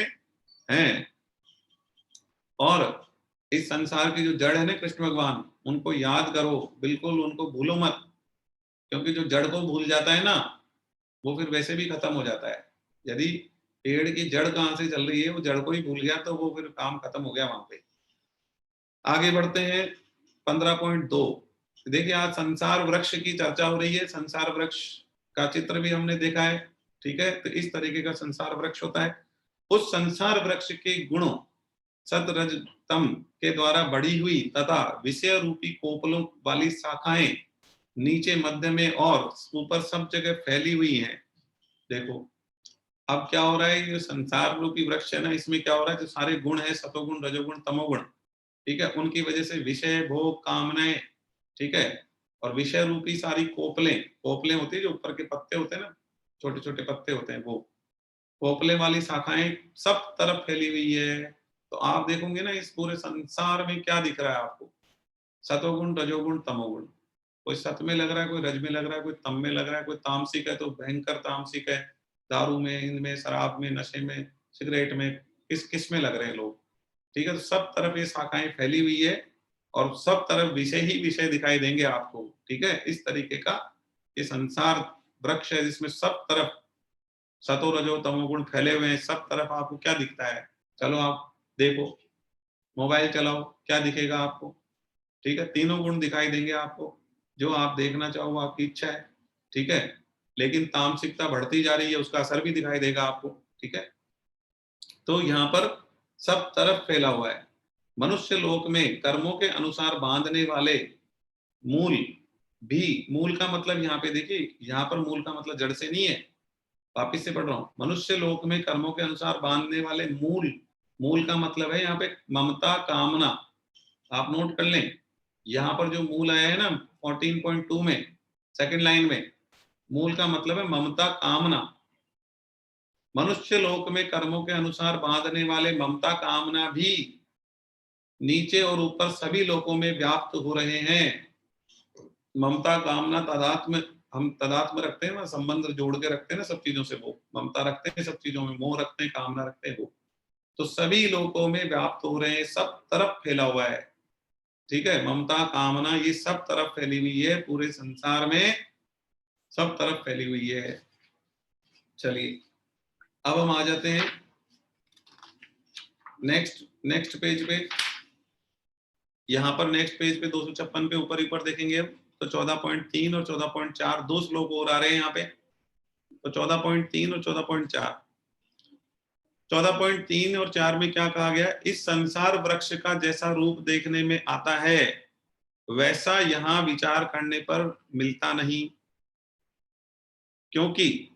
हैं। और इस संसार की जो जड़ है ना कृष्ण भगवान, उनको याद करो, बिल्कुल उनको भूलो मत, क्योंकि जो जड़ को भूल जाता है ना, वो फिर वैसे भी खत्म हो जाता है। यदि पेड़ की जड़ कहाँ से चल रही है, वो जड़ को ही भूल गया तो वो फिर काम खत्म हो गया वहां पे। आगे बढ़ते हैं 15.2। देखिए आज संसार वृक्ष की चर्चा हो रही है, संसार वृक्ष का चित्र भी हमने देखा है, ठीक है। तो इस तरीके का संसार वृक्ष होता है। उस संसार वृक्ष के गुणों सत रज तम के द्वारा बढ़ी हुई तथा विषय रूपी कोपलों वाली शाखाएं नीचे मध्य में और ऊपर सब जगह फैली हुई हैं। देखो अब क्या हो रहा है, ये संसार रूपी वृक्ष है ना, इसमें क्या हो रहा है, जो सारे गुण है सतोगुण रजोगुण तमोगुण, ठीक है, उनकी वजह से विषय भोग कामनाएं, ठीक है, और विषय रूपी सारी कोपलें, कोपलें होती है जो ऊपर के पत्ते होते हैं ना, छोटे छोटे पत्ते होते हैं, वो कोपले वाली शाखाएं सब तरफ फैली हुई है। तो आप देखोगे ना इस पूरे संसार में क्या दिख रहा है आपको, सतोगुण रजोगुण तमोगुण। कोई सत में लग रहा है, कोई रज में लग रहा है, कोई तम में लग रहा है, कोई तामसिक है तो भयंकर तामसिक है, दारू में, इनमें, शराब में, नशे में, सिगरेट में, किस किस में लग रहे हैं लोग, ठीक है। तो सब तरफ ये शाखाएं फैली हुई है और सब तरफ विषय ही विषय दिखाई देंगे आपको, ठीक है। इस तरीके का ये संसार वृक्ष है जिसमें सब तरफ सतो रजो तमोगुण फैले हुए हैं, सब तरफ आपको क्या दिखता है, चलो आप देखो, मोबाइल चलाओ, क्या दिखेगा आपको, ठीक है, तीनों गुण दिखाई देंगे आपको, जो आप देखना चाहो आपकी इच्छा है, ठीक है। लेकिन तामसिकता बढ़ती जा रही है, उसका असर भी दिखाई देगा आपको, ठीक है। तो यहाँ पर सब तरफ फैला हुआ है। मनुष्य लोक में कर्मों के अनुसार बांधने वाले मूल भी, मूल का मतलब यहाँ पे देखिए, यहाँ पर मूल का मतलब जड़ से नहीं है, वापिस से पढ़ रहा हूँ, मनुष्य लोक में कर्मों के अनुसार बांधने वाले मूल, मूल का मतलब है यहाँ पे ममता कामना, आप नोट कर लें, यहाँ पर जो मूल आया है ना 14.2 में सेकंड लाइन में, मूल का मतलब है ममता कामना। मनुष्य लोक में कर्मों के अनुसार बांधने वाले ममता कामना भी नीचे और ऊपर सभी लोकों में व्याप्त हो रहे हैं। ममता कामना तादात्म्य, हम तादात्म्य रखते हैं ना, संबंध जोड़ के रखते हैं ना सब चीजों से, वो ममता रखते हैं सब चीजों में, मोह रखते हैं, कामना रखते हैं, वो तो सभी लोकों में व्याप्त हो रहे हैं, सब तरफ फैला हुआ है, ठीक है। ममता कामना ये सब तरफ फैली हुई है, पूरे संसार में सब तरफ फैली हुई है। चलिए अब हम आ जाते हैं नेक्स्ट नेक्स्ट पेज पे। यहाँ पर नेक्स्ट पेज पे 256 पे ऊपर ऊपर देखेंगे अब, तो 14.3 और 14.4 दो श्लोक और आ रहे हैं यहाँ पे। तो 14.3 और 14.4, 14.3 और 4 में क्या कहा गया, इस संसार वृक्ष का जैसा रूप देखने में आता है वैसा यहाँ विचार करने पर मिलता नहीं, क्योंकि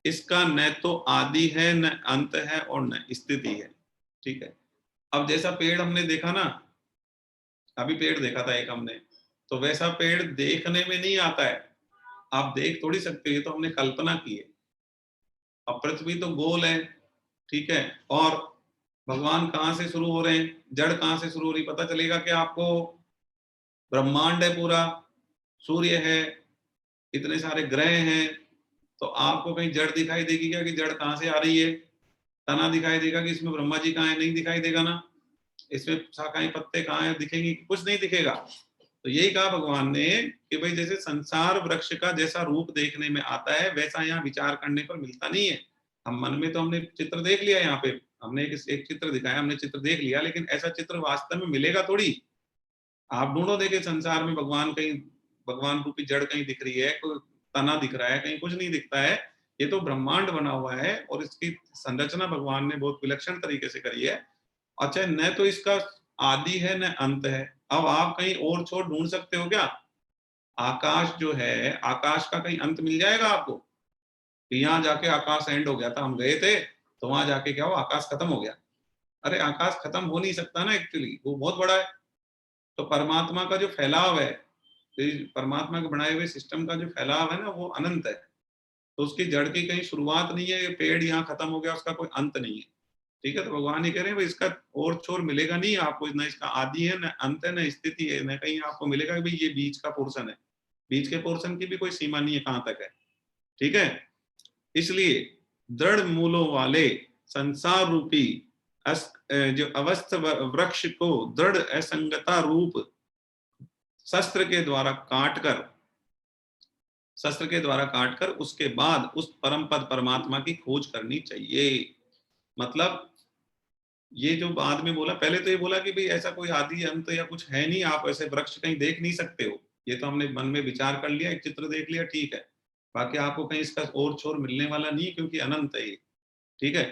इसका न तो आदि है, न अंत है, और न स्थिति है, ठीक है। अब जैसा पेड़ हमने देखा ना, अभी पेड़ देखा था एक हमने, तो वैसा पेड़ देखने में नहीं आता है, आप देख थोड़ी सकते हो, तो हमने कल्पना की है। अब पृथ्वी तो गोल है, ठीक है, और भगवान कहाँ से शुरू हो रहे हैं, जड़ कहाँ से शुरू हो रही, पता चलेगा कि आपको ब्रह्मांड है पूरा, सूर्य है, इतने सारे ग्रह हैं, तो आपको कहीं जड़ दिखाई देगी क्या, कि जड़ कहाँ से आ रही है, तना दिखाई देगा कि इसमें ब्रह्मा जी कहाँ है, नहीं दिखाई देगा ना, इसमें शाखाएं पत्ते कहाँ है, दिखेंगे, कुछ नहीं दिखेगा। तो यही कहा भगवान ने कि भाई जैसे संसार वृक्ष का जैसा रूप देखने में आता है वैसा यहाँ विचार करने पर मिलता नहीं है। हम मन में तो हमने चित्र देख लिया, यहाँ पे हमने एक चित्र दिखाया, हमने चित्र देख लिया, लेकिन ऐसा चित्र वास्तव में मिलेगा थोड़ी। आप ढूंढो, देखे संसार में भगवान कहीं, भगवान रूपी जड़ कहीं दिख रही है, कोई तना दिख रहा है, कहीं कुछ नहीं दिखता है। ये तो ब्रह्मांड बना हुआ है और इसकी संरचना भगवान ने बहुत विलक्षण तरीके से करी है। अच्छा, न तो इसका आदि है न अंत है। अब आप कहीं और छोर ढूंढ सकते हो क्या, आकाश जो है, आकाश का कहीं अंत मिल जाएगा आपको, कि यहाँ जाके आकाश एंड हो गया था, हम गए थे तो वहां जाके क्या हुआ, आकाश खत्म हो गया। अरे आकाश खत्म हो नहीं सकता ना, एक्चुअली वो बहुत बड़ा है। तो परमात्मा का जो फैलाव है, परमात्मा के बनाए हुए सिस्टम का जो फैलाव है ना, वो अनंत है। तो उसकी जड़ की कहीं शुरुआत नहीं है, ये पेड़ यहाँ खत्म हो गया, उसका कोई अंत नहीं है, ठीक है। तो भगवान ये कह रहे हैं भाई इसका और छोर मिलेगा नहीं आपको, न इसका आदि है, न अंत है, न स्थिति है, न कहीं आपको मिलेगा कि भाई ये बीच का पोर्शन है। बीच के पोर्शन की भी कोई सीमा नहीं है कहाँ तक है, ठीक है। इसलिए दृढ़ मूलों वाले संसार रूपी जो अवस्थ वृक्ष को दृढ़ असंगता रूप शस्त्र के द्वारा काटकर, शस्त्र के द्वारा काटकर उसके बाद उस परम पद परमात्मा की खोज करनी चाहिए। मतलब ये जो बाद में बोला, पहले तो ये बोला कि भाई ऐसा कोई आदि अंत या कुछ है नहीं, आप ऐसे वृक्ष कहीं देख नहीं सकते हो, ये तो हमने मन में विचार कर लिया, एक चित्र देख लिया, ठीक है, बाकी आपको कहीं इसका और छोर मिलने वाला नहीं, क्योंकि अनंत है ये, ठीक है।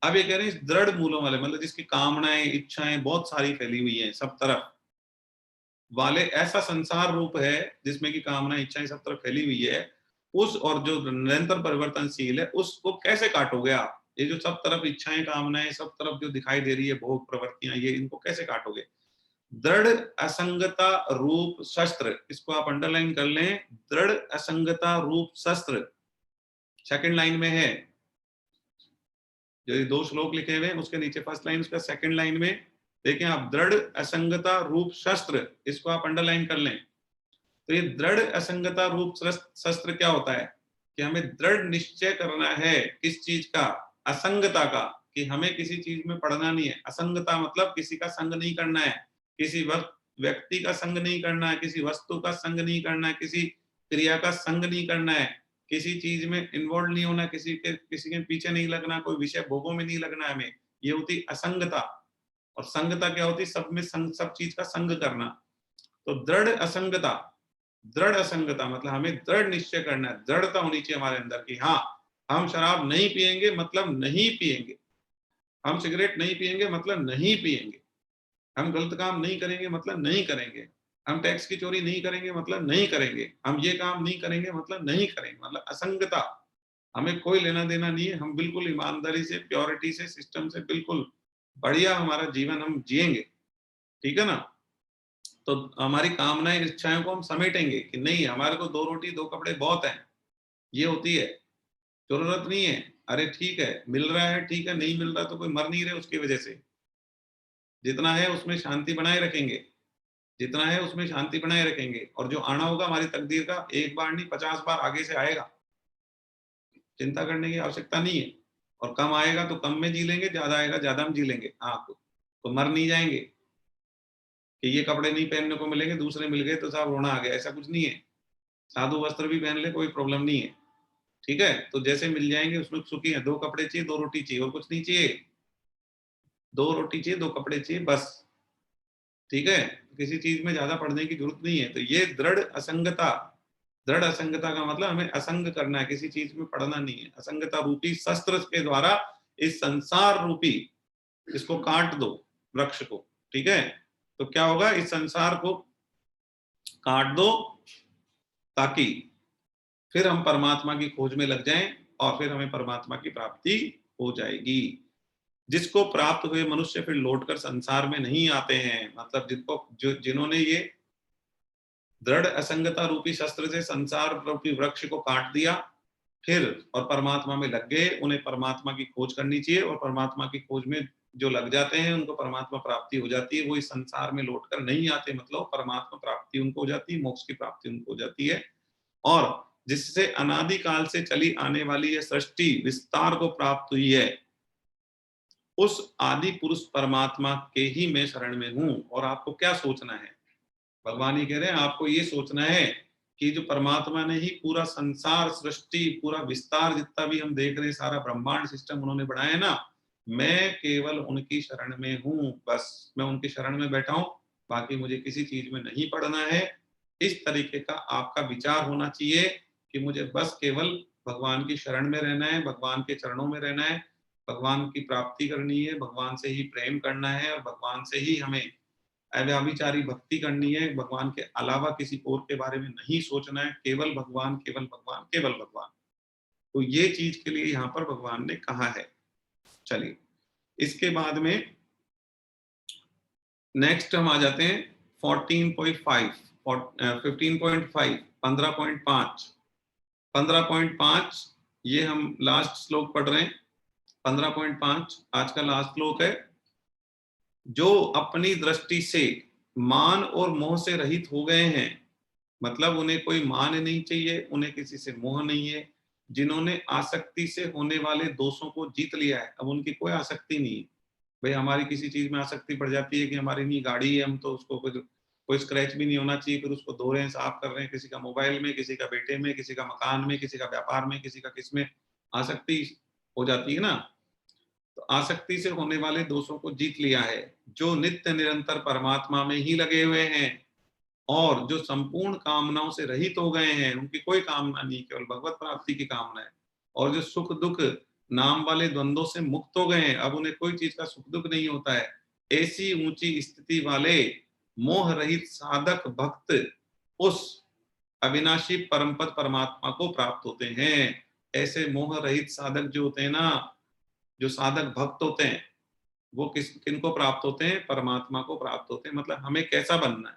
अब ये कह रहे हैं इस दृढ़ मूलों वाले, मतलब जिसकी कामनाएं इच्छाएं बहुत सारी फैली हुई हैं सब तरफ वाले, ऐसा संसार रूप है जिसमें की कामनाएं इच्छाएं सब तरफ फैली हुई है, उस और जो निरंतर परिवर्तनशील है उसको कैसे काटोगे आप? ये जो सब तरफ इच्छाएं कामनाएं सब तरफ जो दिखाई दे रही है भोग प्रवृत्तियां, ये इनको कैसे काटोगे? दृढ़ असंगता रूप शस्त्र, इसको आप अंडरलाइन कर लें, दृढ़ असंगता रूप शस्त्र सेकंड लाइन में है, जो ये 2 श्लोक लिखे हुए हैं उसके नीचे फर्स्ट लाइन, उसका सेकंड लाइन में देखें आप, दृढ़ असंगता रूप शस्त्र, इसको आप अंडरलाइन कर लें। तो ये दृढ़ असंगता रूप शस्त्र क्या होता है कि हमें दृढ़ निश्चय करना है किस चीज का? असंगता का, कि हमें किसी चीज में पड़ना नहीं है। असंगता मतलब किसी का संग नहीं करना है, किसी व्यक्ति का संग नहीं करना है, किसी वस्तु का संग नहीं करना है, किसी क्रिया का संग नहीं करना है, किसी चीज में इन्वॉल्व नहीं होना, किसी के पीछे नहीं लगना, कोई विषय भोगों में नहीं लगना है हमें, ये होती असंगता। और संगता क्या होती? सब में संग, सब चीज का संग करना। तो दृढ़ असंगता, दृढ़ असंगता मतलब हमें दृढ़ निश्चय करना है, दृढ़ता होनी चाहिए हमारे अंदर की हाँ, हम शराब नहीं पिएंगे मतलब नहीं पिएंगे, हम सिगरेट नहीं पिएंगे मतलब नहीं पिएंगे, हम गलत काम नहीं करेंगे मतलब नहीं करेंगे, हम टैक्स की चोरी नहीं करेंगे मतलब नहीं करेंगे, हम ये काम नहीं करेंगे मतलब नहीं करेंगे, मतलब असंगता। हमें कोई लेना देना नहीं है, हम बिल्कुल ईमानदारी से, प्योरिटी से, सिस्टम से बिल्कुल बढ़िया हमारा जीवन हम जिएंगे, ठीक है ना। तो हमारी कामनाएं इच्छाओं को हम समेटेंगे कि नहीं हमारे को 2 रोटी 2 कपड़े बहुत हैं, ये होती है, जरूरत नहीं है, अरे ठीक है मिल रहा है ठीक है, नहीं मिल रहा तो कोई मर नहीं रहे उसकी वजह से, जितना है उसमें शांति बनाए रखेंगे, जितना है उसमें शांति बनाए रखेंगे, और जो आना होगा हमारी तकदीर का, एक बार नहीं 50 बार आगे से आएगा, चिंता करने की आवश्यकता नहीं है। और कम आएगा तो कम में जी लेंगे, ज्यादा आएगा ज्यादा में जी लेंगे, हाँ तो मर नहीं जाएंगे कि ये कपड़े नहीं पहनने को मिलेंगे, दूसरे मिल गए तो साहब रोना आ गया, ऐसा कुछ नहीं है। साधु वस्त्र भी पहन ले, कोई प्रॉब्लम नहीं है, ठीक है। तो जैसे मिल जाएंगे उसमें सुखी है, 2 कपड़े चाहिए 2 रोटी चाहिए और कुछ नहीं चाहिए, 2 रोटी चाहिए 2 कपड़े चाहिए बस, ठीक है। किसी चीज में ज्यादा पढ़ने की जरूरत नहीं है। तो ये दृढ़ असंगता, दृढ़ असंगता का मतलब हमें असंग करना है, किसी चीज में पढ़ना नहीं है। असंगता रूपी शस्त्र के द्वारा इस संसार रूपी, इसको काट दो वृक्ष को, ठीक है। तो क्या होगा, इस संसार को काट दो ताकि फिर हम परमात्मा की खोज में लग जाएं और फिर हमें परमात्मा की प्राप्ति हो जाएगी। जिसको प्राप्त हुए मनुष्य फिर लौटकर संसार में नहीं आते हैं, मतलब जिन्होंने ये दृढ़ असंगता रूपी शस्त्र से संसार रूपी वृक्ष को काट दिया फिर और परमात्मा में लग गए, उन्हें परमात्मा की खोज करनी चाहिए, और परमात्मा की खोज में जो लग जाते हैं उनको परमात्मा प्राप्ति हो जाती है। वो इस संसार में लौटकर नहीं आते, मतलब परमात्मा प्राप्ति उनको हो जाती है, मोक्ष की प्राप्ति उनको हो जाती है। और जिससे अनादि काल से चली आने वाली यह सृष्टि विस्तार को प्राप्त हुई है, उस आदि पुरुष परमात्मा के ही मैं शरण में हूं। और आपको क्या सोचना है, भगवान ही कह रहे हैं आपको ये सोचना है कि जो परमात्मा ने ही पूरा संसार सृष्टि पूरा विस्तार जितना भी हम देख रहे हैं, सारा ब्रह्मांड सिस्टम उन्होंने बनाया है ना, मैं केवल उनकी शरण में हूं, बस मैं उनकी शरण में बैठा हूं, बाकी मुझे किसी चीज में नहीं पड़ना है। इस तरीके का आपका विचार होना चाहिए कि मुझे बस केवल भगवान की शरण में रहना है, भगवान के चरणों में रहना है, भगवान की प्राप्ति करनी है, भगवान से ही प्रेम करना है, और भगवान से ही हमें अव्यभिचारी भक्ति करनी है, भगवान के अलावा किसी और के बारे में नहीं सोचना है, केवल भगवान केवल भगवान केवल भगवान। तो ये चीज के लिए यहाँ पर भगवान ने कहा है। चलिए इसके बाद में नेक्स्ट हम आ जाते हैं 14.5 15.5 15.5 15.5 ये हम लास्ट श्लोक पढ़ रहे हैं। 15.5 आज का लास्ट श्लोक है। जो अपनी दृष्टि से मान और मोह से रहित हो गए हैं, मतलब उन्हें कोई मान नहीं चाहिए, उन्हें किसी से मोह नहीं है, जिन्होंने आसक्ति से होने वाले दोषों को जीत लिया है, अब उनकी कोई आसक्ति नहीं है। भाई हमारी किसी चीज में आसक्ति पड़ जाती है कि हमारी नई गाड़ी है, हम तो उसको कोई स्क्रैच भी नहीं होना चाहिए, फिर उसको धो रहे हैं साफ कर रहे हैं, किसी का मोबाइल में, किसी का बेटे में, किसी का मकान में, किसी का व्यापार में, किसी का किसमें आसक्ति हो जाती है ना। तो आसक्ति से होने वाले दोषों को जीत लिया है, जो नित्य निरंतर परमात्मा में ही लगे हुए हैं। और जो संपूर्ण कामनाओं से रहित हो गए हैं, उनकी कोई कामना नहीं, केवल भगवत प्राप्ति की कामना है, और जो सुख दुख नाम वाले द्वंद्वों से मुक्त हो गए हैं, अब उन्हें कोई चीज का सुख दुख नहीं होता है, ऐसी ऊंची स्थिति वाले मोह रहित साधक भक्त उस अविनाशी परमपद परमात्मा को प्राप्त होते हैं। ऐसे मोह रहित साधक जो होते हैं ना, जो साधक भक्त होते हैं, वो किनको प्राप्त होते हैं? परमात्मा को प्राप्त होते हैं। मतलब हमें कैसा बनना है?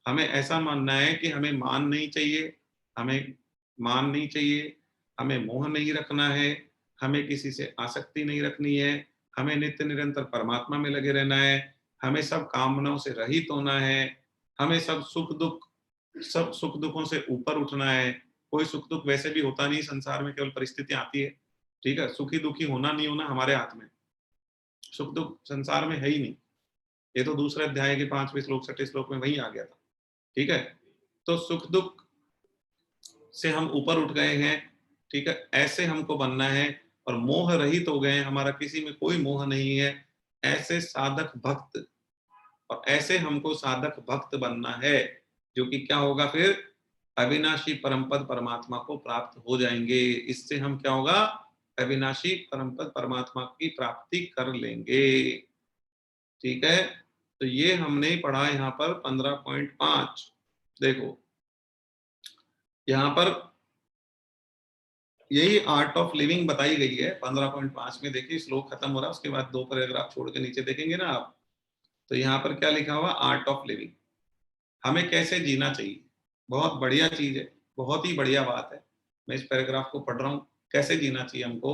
हमें ऐसा मानना है कि हमें मान नहीं चाहिए, हमें मान नहीं चाहिए, हमें मोह नहीं रखना है, हमें किसी से आसक्ति नहीं रखनी है, हमें नित्य निरंतर परमात्मा में लगे रहना है, हमें सब कामनाओं से रहित होना है, हमें सब सुख दुखों से ऊपर उठना है। कोई सुख दुख वैसे भी होता नहीं संसार में, केवल परिस्थिति आती है, ठीक है। सुखी दुखी होना नहीं होना हमारे हाथ में, सुख दुख संसार में है ही नहीं। ये तो दूसरे अध्याय के 5वें श्लोक 6ठे श्लोक में वही आ गया था, ठीक है। तो सुख दुख से हम ऊपर उठ गए हैं, ठीक है, ऐसे हमको बनना है, और मोह रहित हो गए हैं, हमारा किसी में कोई मोह नहीं है, ऐसे साधक भक्त, और ऐसे हमको साधक भक्त बनना है, जो कि क्या होगा फिर? अविनाशी परमपद परमात्मा को प्राप्त हो जाएंगे। इससे हम क्या होगा? अविनाशी परमपद परमात्मा की प्राप्ति कर लेंगे, ठीक है। तो ये हमने पढ़ा यहाँ पर 15.5। देखो यहाँ पर यही आर्ट ऑफ लिविंग बताई गई है 15.5 में। देखिए श्लोक खत्म हो रहा है, उसके बाद 2 पैराग्राफ छोड़ के नीचे देखेंगे ना आप, तो यहाँ पर क्या लिखा हुआ? आर्ट ऑफ लिविंग, हमें कैसे जीना चाहिए। बहुत बढ़िया चीज है, बहुत ही बढ़िया बात है। मैं इस पैराग्राफ को पढ़ रहा हूँ, कैसे जीना चाहिए हमको।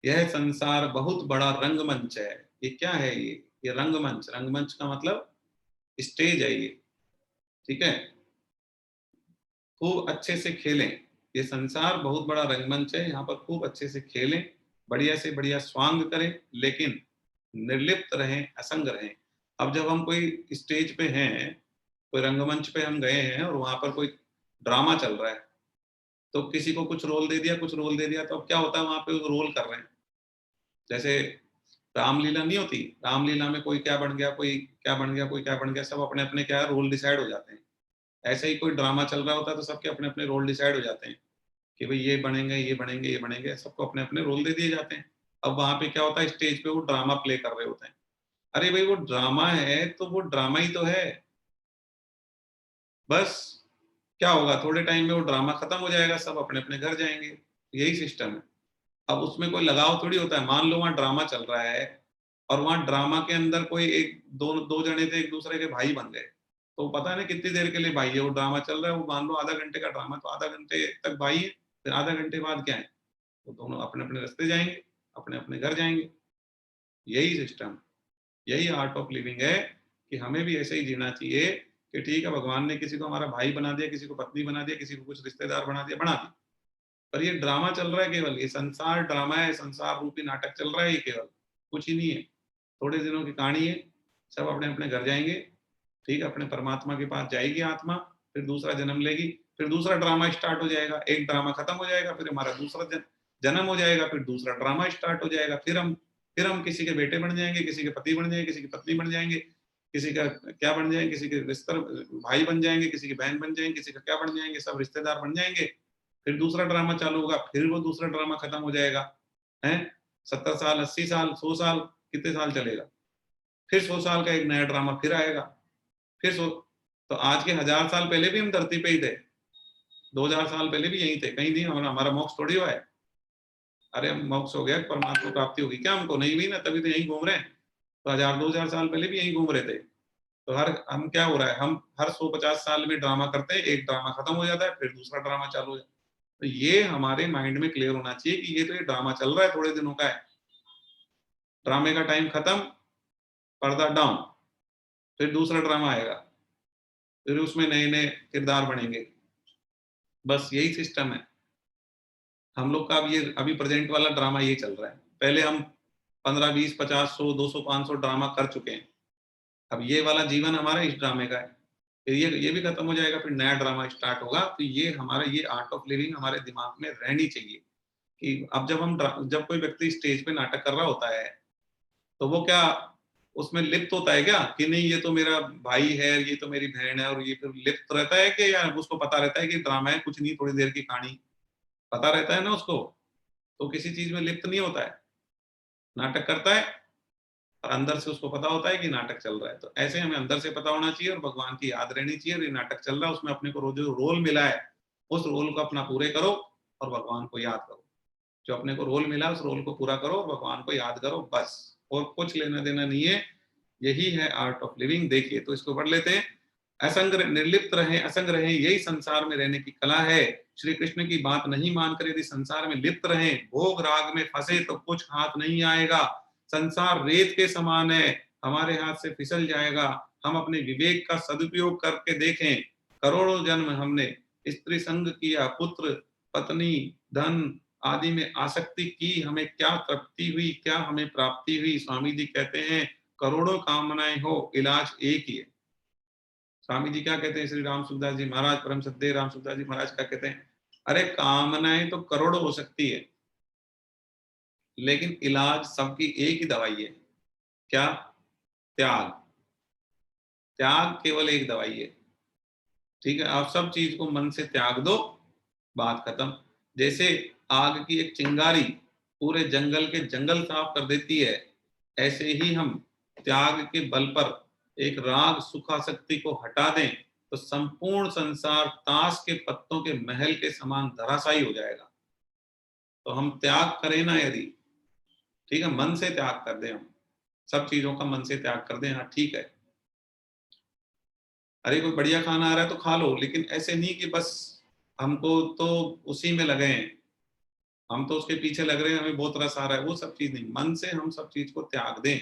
यह संसार बहुत बड़ा रंगमंच है। ये क्या है? ये रंगमंच, रंगमंच का मतलब स्टेज है ये, ठीक है। खूब अच्छे से खेलें, ये संसार बहुत बड़ा रंगमंच है, यहाँ पर खूब अच्छे से खेलें, बढ़िया से बढ़िया स्वांग करें, लेकिन निर्लिप्त रहें, असंग रहें। अब जब हम कोई स्टेज पे हैं, कोई रंगमंच पे हम गए हैं और वहां पर कोई ड्रामा चल रहा है, तो किसी को कुछ रोल दे दिया, कुछ रोल दे दिया, तो अब क्या होता है? वहां पे वो रोल कर रहे हैं। जैसे रामलीला नहीं होती, रामलीला में कोई क्या बन गया, कोई क्या बन गया, कोई क्या बन गया, सब अपने अपने क्या रोल डिसाइड हो जाते हैं। ऐसे ही कोई ड्रामा चल रहा होता है तो सबके अपने अपने रोल डिसाइड हो जाते हैं कि भाई ये बनेंगे, ये बनेंगे, ये बनेंगे, सबको अपने अपने रोल दे दिए जाते हैं। अब वहां पे क्या होता है? स्टेज पे वो ड्रामा प्ले कर रहे होते हैं। अरे भाई वो ड्रामा है तो वो ड्रामा ही तो है, बस क्या होगा? थोड़े टाइम में वो ड्रामा खत्म हो जाएगा, सब अपने अपने घर जाएंगे। यही सिस्टम है। अब उसमें कोई लगाव थोड़ी होता है। मान लो वहां ड्रामा चल रहा है और वहां ड्रामा के अंदर कोई एक दो दो जने थे, एक दूसरे के भाई बन गए, तो पता है ना कितनी देर के लिए भाई है। वो ड्रामा चल रहा है, वो मान लो आधा घंटे का ड्रामा, तो आधा घंटे तक भाई है, फिर आधा घंटे बाद क्या है? वो दोनों अपने अपने रास्ते जाएंगे, अपने अपने घर जाएंगे। यही सिस्टम, यही आर्ट ऑफ लिविंग है कि हमें भी ऐसे ही जीना चाहिए कि ठीक है, भगवान ने किसी को हमारा भाई बना दिया, किसी को पत्नी बना दिया, किसी को कुछ रिश्तेदार बना दिया, बना दिया, पर ये ड्रामा चल रहा है केवल। ये संसार ड्रामा है, संसार रूपी नाटक चल रहा है ये केवल, कुछ ही नहीं है। थोड़े दिनों की कहानी है, सब अपने अपने घर जाएंगे, ठीक है, अपने परमात्मा के पास जाएगी आत्मा, फिर दूसरा जन्म लेगी, फिर दूसरा ड्रामा स्टार्ट हो जाएगा। एक ड्रामा खत्म हो जाएगा, फिर हमारा दूसरा जन्म हो जाएगा, फिर दूसरा ड्रामा स्टार्ट हो जाएगा, फिर हम किसी के बेटे बन जाएंगे, किसी के पति बन जाएंगे, किसी की पत्नी बन जाएंगे, किसी का क्या बन जाएंगे, किसी के रिश्ते भाई बन जाएंगे, किसी की बहन बन जाएंगे, किसी का क्या बन जाएंगे, सब रिश्तेदार बन जाएंगे। फिर दूसरा ड्रामा चालू होगा, फिर वो दूसरा ड्रामा खत्म हो जाएगा। है 70 साल, 80 साल, 100 साल, कितने साल चलेगा? फिर 100 साल का एक नया ड्रामा फिर आएगा। फिर तो आज के 1000 साल पहले भी हम धरती पे ही थे, 2000 साल पहले भी यही थे, कहीं नहीं। हमारा मोक्ष थोड़ी हुआ है। अरे हम मोक्ष हो गया, परमात्मा प्राप्ति होगी क्या हमको? नहीं हुई ना, तभी तो यही घूम रहे हैं। तो 1000-2000 साल पहले भी यही घूम रहे थे। तो हम क्या हो रहा है? हम हर 150 साल में ड्रामा करते हैं, एक ड्रामा खत्म हो जाता है, फिर दूसरा ड्रामा चालू हो जाता है। तो ये हमारे माइंड में क्लियर होना चाहिए कि ये तो ये ड्रामा चल रहा है, थोड़े दिनों का है, ड्रामे का टाइम खत्म, पर्दा डाउन, फिर दूसरा ड्रामा आएगा, फिर उसमें नए नए किरदार बनेंगे। बस यही सिस्टम है हम लोग का। अब ये अभी प्रेजेंट वाला ड्रामा ये चल रहा है। पहले हम 15, 20, 50, 100, 200, 500 ड्रामा कर चुके हैं। अब ये वाला जीवन हमारा इस ड्रामे का है, फिर ये भी खत्म हो जाएगा, फिर नया ड्रामा स्टार्ट होगा। तो ये हमारा ये आर्ट ऑफ लिविंग हमारे दिमाग में रहनी चाहिए कि अब जब कोई व्यक्ति स्टेज पे नाटक कर रहा होता है, तो वो क्या उसमें लिप्त होता है क्या कि नहीं ये तो मेरा भाई है, ये तो मेरी बहन है, और ये फिर लिप्त रहता है कि या उसको पता रहता है कि ड्रामा है, कुछ नहीं, थोड़ी देर की कहानी, पता रहता है ना उसको, तो किसी चीज में लिप्त नहीं होता है, नाटक करता है और अंदर से उसको पता होता है कि नाटक चल रहा है। तो ऐसे हमें अंदर से पता होना चाहिए और भगवान की याद रहनी चाहिए, और ये नाटक चल रहा है, उसमें अपने को जो रोल मिला है उस रोल को अपना पूरे करो और भगवान को याद करो। जो अपने को रोल मिला उस रोल को पूरा करो, भगवान को याद करो, बस, और कुछ लेना देना नहीं है। यही है आर्ट ऑफ लिविंग। देखिए तो इसको पढ़ लेते हैं। असंग निर्लिप्त रहे, असंग रहे, यही संसार में रहने की कला है। श्री कृष्ण की बात नहीं मानकर यदि संसार में लिप्त रहे, भोग राग में फंसे तो कुछ हाथ नहीं आएगा। संसार रेत के समान है, हमारे हाथ से फिसल जाएगा। हम अपने विवेक का सदुपयोग करके देखें। करोड़ों जन्म हमने स्त्री संग किया, पुत्र पत्नी धन आदि में आसक्ति की, हमें क्या तृप्ति हुई, क्या हमें प्राप्ति हुई। स्वामी जी कहते हैं करोड़ों कामनाएं हो, इलाज एक ही है। स्वामी जी क्या कहते हैं, श्री राम सुखदास जी महाराज, परम सद्य राम सुखदास जी महाराज क्या कहते हैं, अरे कामनाएं तो करोड़ों हो सकती है, लेकिन इलाज सबकी एक ही दवाई है, क्या? त्याग। त्याग केवल एक दवाई है। ठीक है, आप सब चीज को मन से त्याग दो, बात खत्म। जैसे आग की एक चिंगारी पूरे जंगल के जंगल साफ कर देती है, ऐसे ही हम त्याग के बल पर एक राग सुखासक्ति को हटा दें तो संपूर्ण संसार ताश के पत्तों के महल के समान धराशायी हो जाएगा। तो हम त्याग करें ना यदि, ठीक है, मन से त्याग कर दें, हम सब चीजों का मन से त्याग कर दें। हाँ ठीक है, अरे कोई बढ़िया खाना आ रहा है तो खा लो, लेकिन ऐसे नहीं कि बस हमको तो उसी में लगे हैं, हम तो उसके पीछे लग रहे हैं, हमें बहुत रस आ रहा है, वो सब चीज नहीं। मन से हम सब चीज को त्याग दें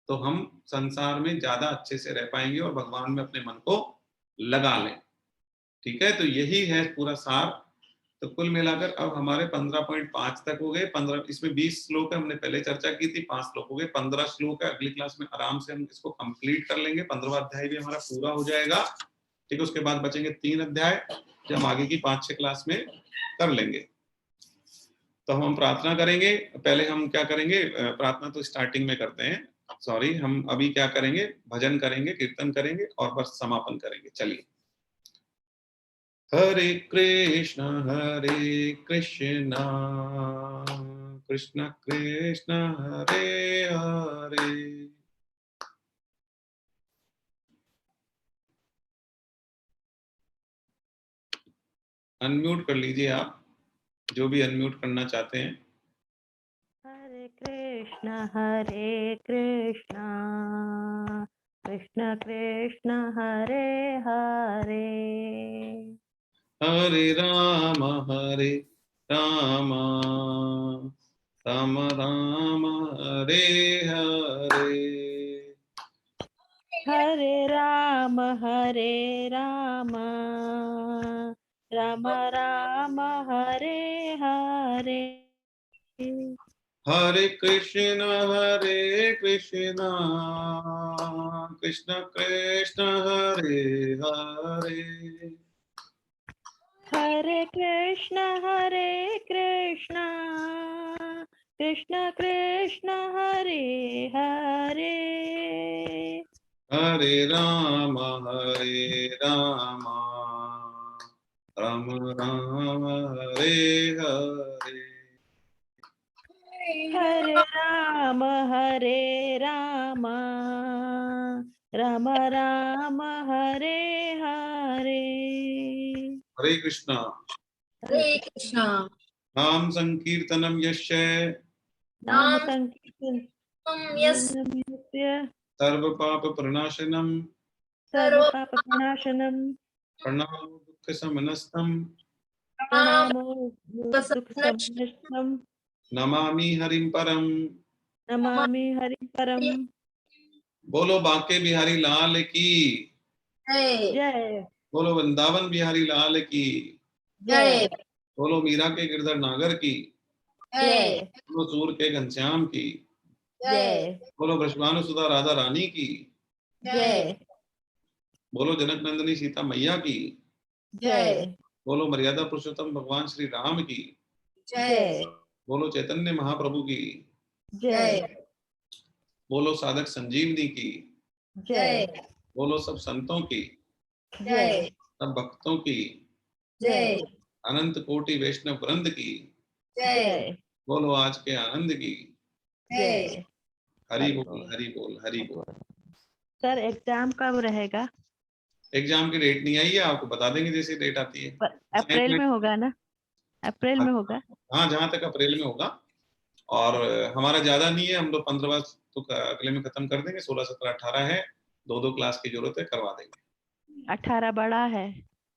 तो हम संसार में ज्यादा अच्छे से रह पाएंगे और भगवान में अपने मन को लगा लें। ठीक है, तो यही है पूरा सार। तो कुल मिलाकर अब हमारे 15.5 तक हो गए। 15, इसमें 20 श्लोक है, हमने पहले चर्चा की थी, 5 श्लोक हो गए, 15 श्लोक है। अगली क्लास में आराम से हम इसको कंप्लीट कर लेंगे, 15वां अध्याय भी हमारा पूरा हो जाएगा। ठीक है, उसके बाद बचेंगे 3 अध्याय जो हम आगे की 5-6 क्लास में कर लेंगे। तो हम प्रार्थना करेंगे। पहले हम क्या करेंगे, प्रार्थना तो स्टार्टिंग में करते हैं, सॉरी, हम अभी क्या करेंगे, भजन करेंगे, कीर्तन करेंगे और बस समापन करेंगे। चलिए। हरे कृष्ण कृष्ण कृष्ण हरे हरे। अनम्यूट कर लीजिए आप, जो भी अनम्यूट करना चाहते हैं। हरे कृष्ण कृष्ण कृष्ण हरे हरे, हरे राम राम राम राम हरे हरे। हरे राम राम राम हरे हरे, हरे कृष्ण कृष्ण कृष्ण हरे हरे। हरे कृष्ण कृष्ण हरे हरे, हरे राम राम राम राम हरे हरे। हरे राम राम राम हरे हरे, हरे कृष्णा। हरे कृष्णा। नाम संकीर्तनम यस्य नाम नाम संकीर्तन यस्य सर्व पाप प्रणाशनम सर्व सर्व पाप प्रणाशनम, प्रणामो दुःख समनस्तम प्रणामो दुख प्रसन्नश्री समनस्तम, नमामि हरिं परम। नमामि हरि परम। बोलो बांके बिहारी लाल की, जय जय बोलो वृंदावन बिहारी लाल की, जय बोलो मीरा के गिरधर नागर की, जय बोलो सूर के घनश्याम की, जय बोलो वृषभानु सुधा राधा रानी की, जय बोलो जनक नंदिनी सीता मैया की, जय बोलो मर्यादा पुरुषोत्तम भगवान श्री राम की, जय बोलो चैतन्य महाप्रभु की। जय। बोलो साधक संजीवनी की, जय बोलो सब संतों की, जय सब भक्तों की, जय अनंत कोटि वैष्णव वृंद की, जय जय बोलो आज के आनंद की। जय हरि बोल हरि बोल हरि बोल। सर एग्जाम कब रहेगा? एग्जाम की डेट नहीं आई है, आपको बता देंगे जैसे डेट आती है। अप्रैल में होगा ना? अप्रैल में होगा? हाँ, जहाँ तक अप्रैल में होगा। और हमारा ज्यादा नहीं है, हम लोग 15 तो अगले में खत्म कर देंगे। 16, 17, 18 है, 2-2 क्लास की जरूरत है, करवा देंगे। 18 बड़ा है?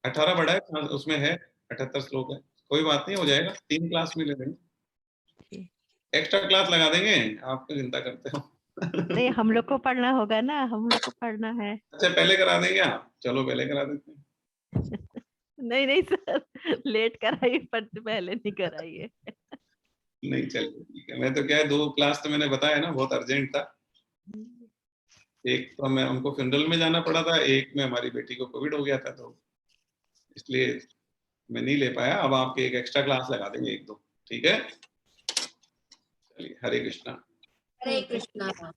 18 बड़ा है, उसमें है 78 श्लोक है, कोई बात नहीं, हो जाएगा, 3 क्लास में ले लेंगे, एक्स्ट्रा क्लास लगा देंगे, आप क्यों चिंता करते हो। नहीं, हम लोग को पढ़ना होगा ना, हम लोग को पढ़ना है। अच्छा, पहले करा देंगे आप? चलो पहले करा देते हैं। नहीं नहीं सर, लेट कराइए पर पहले नहीं कराइए। नहीं, चलिए ठीक है। मैं तो क्या है, 2 क्लास तो मैंने बताया ना, बहुत अर्जेंट था। एक तो मैं हमको फ्यूनरल में जाना पड़ा था, एक में हमारी बेटी को कोविड हो गया था, तो इसलिए मैं नहीं ले पाया। अब आपके एक एक्स्ट्रा क्लास लगा देंगे 1-2, ठीक है? चलिए, हरे कृष्णा। हरे कृष्णा।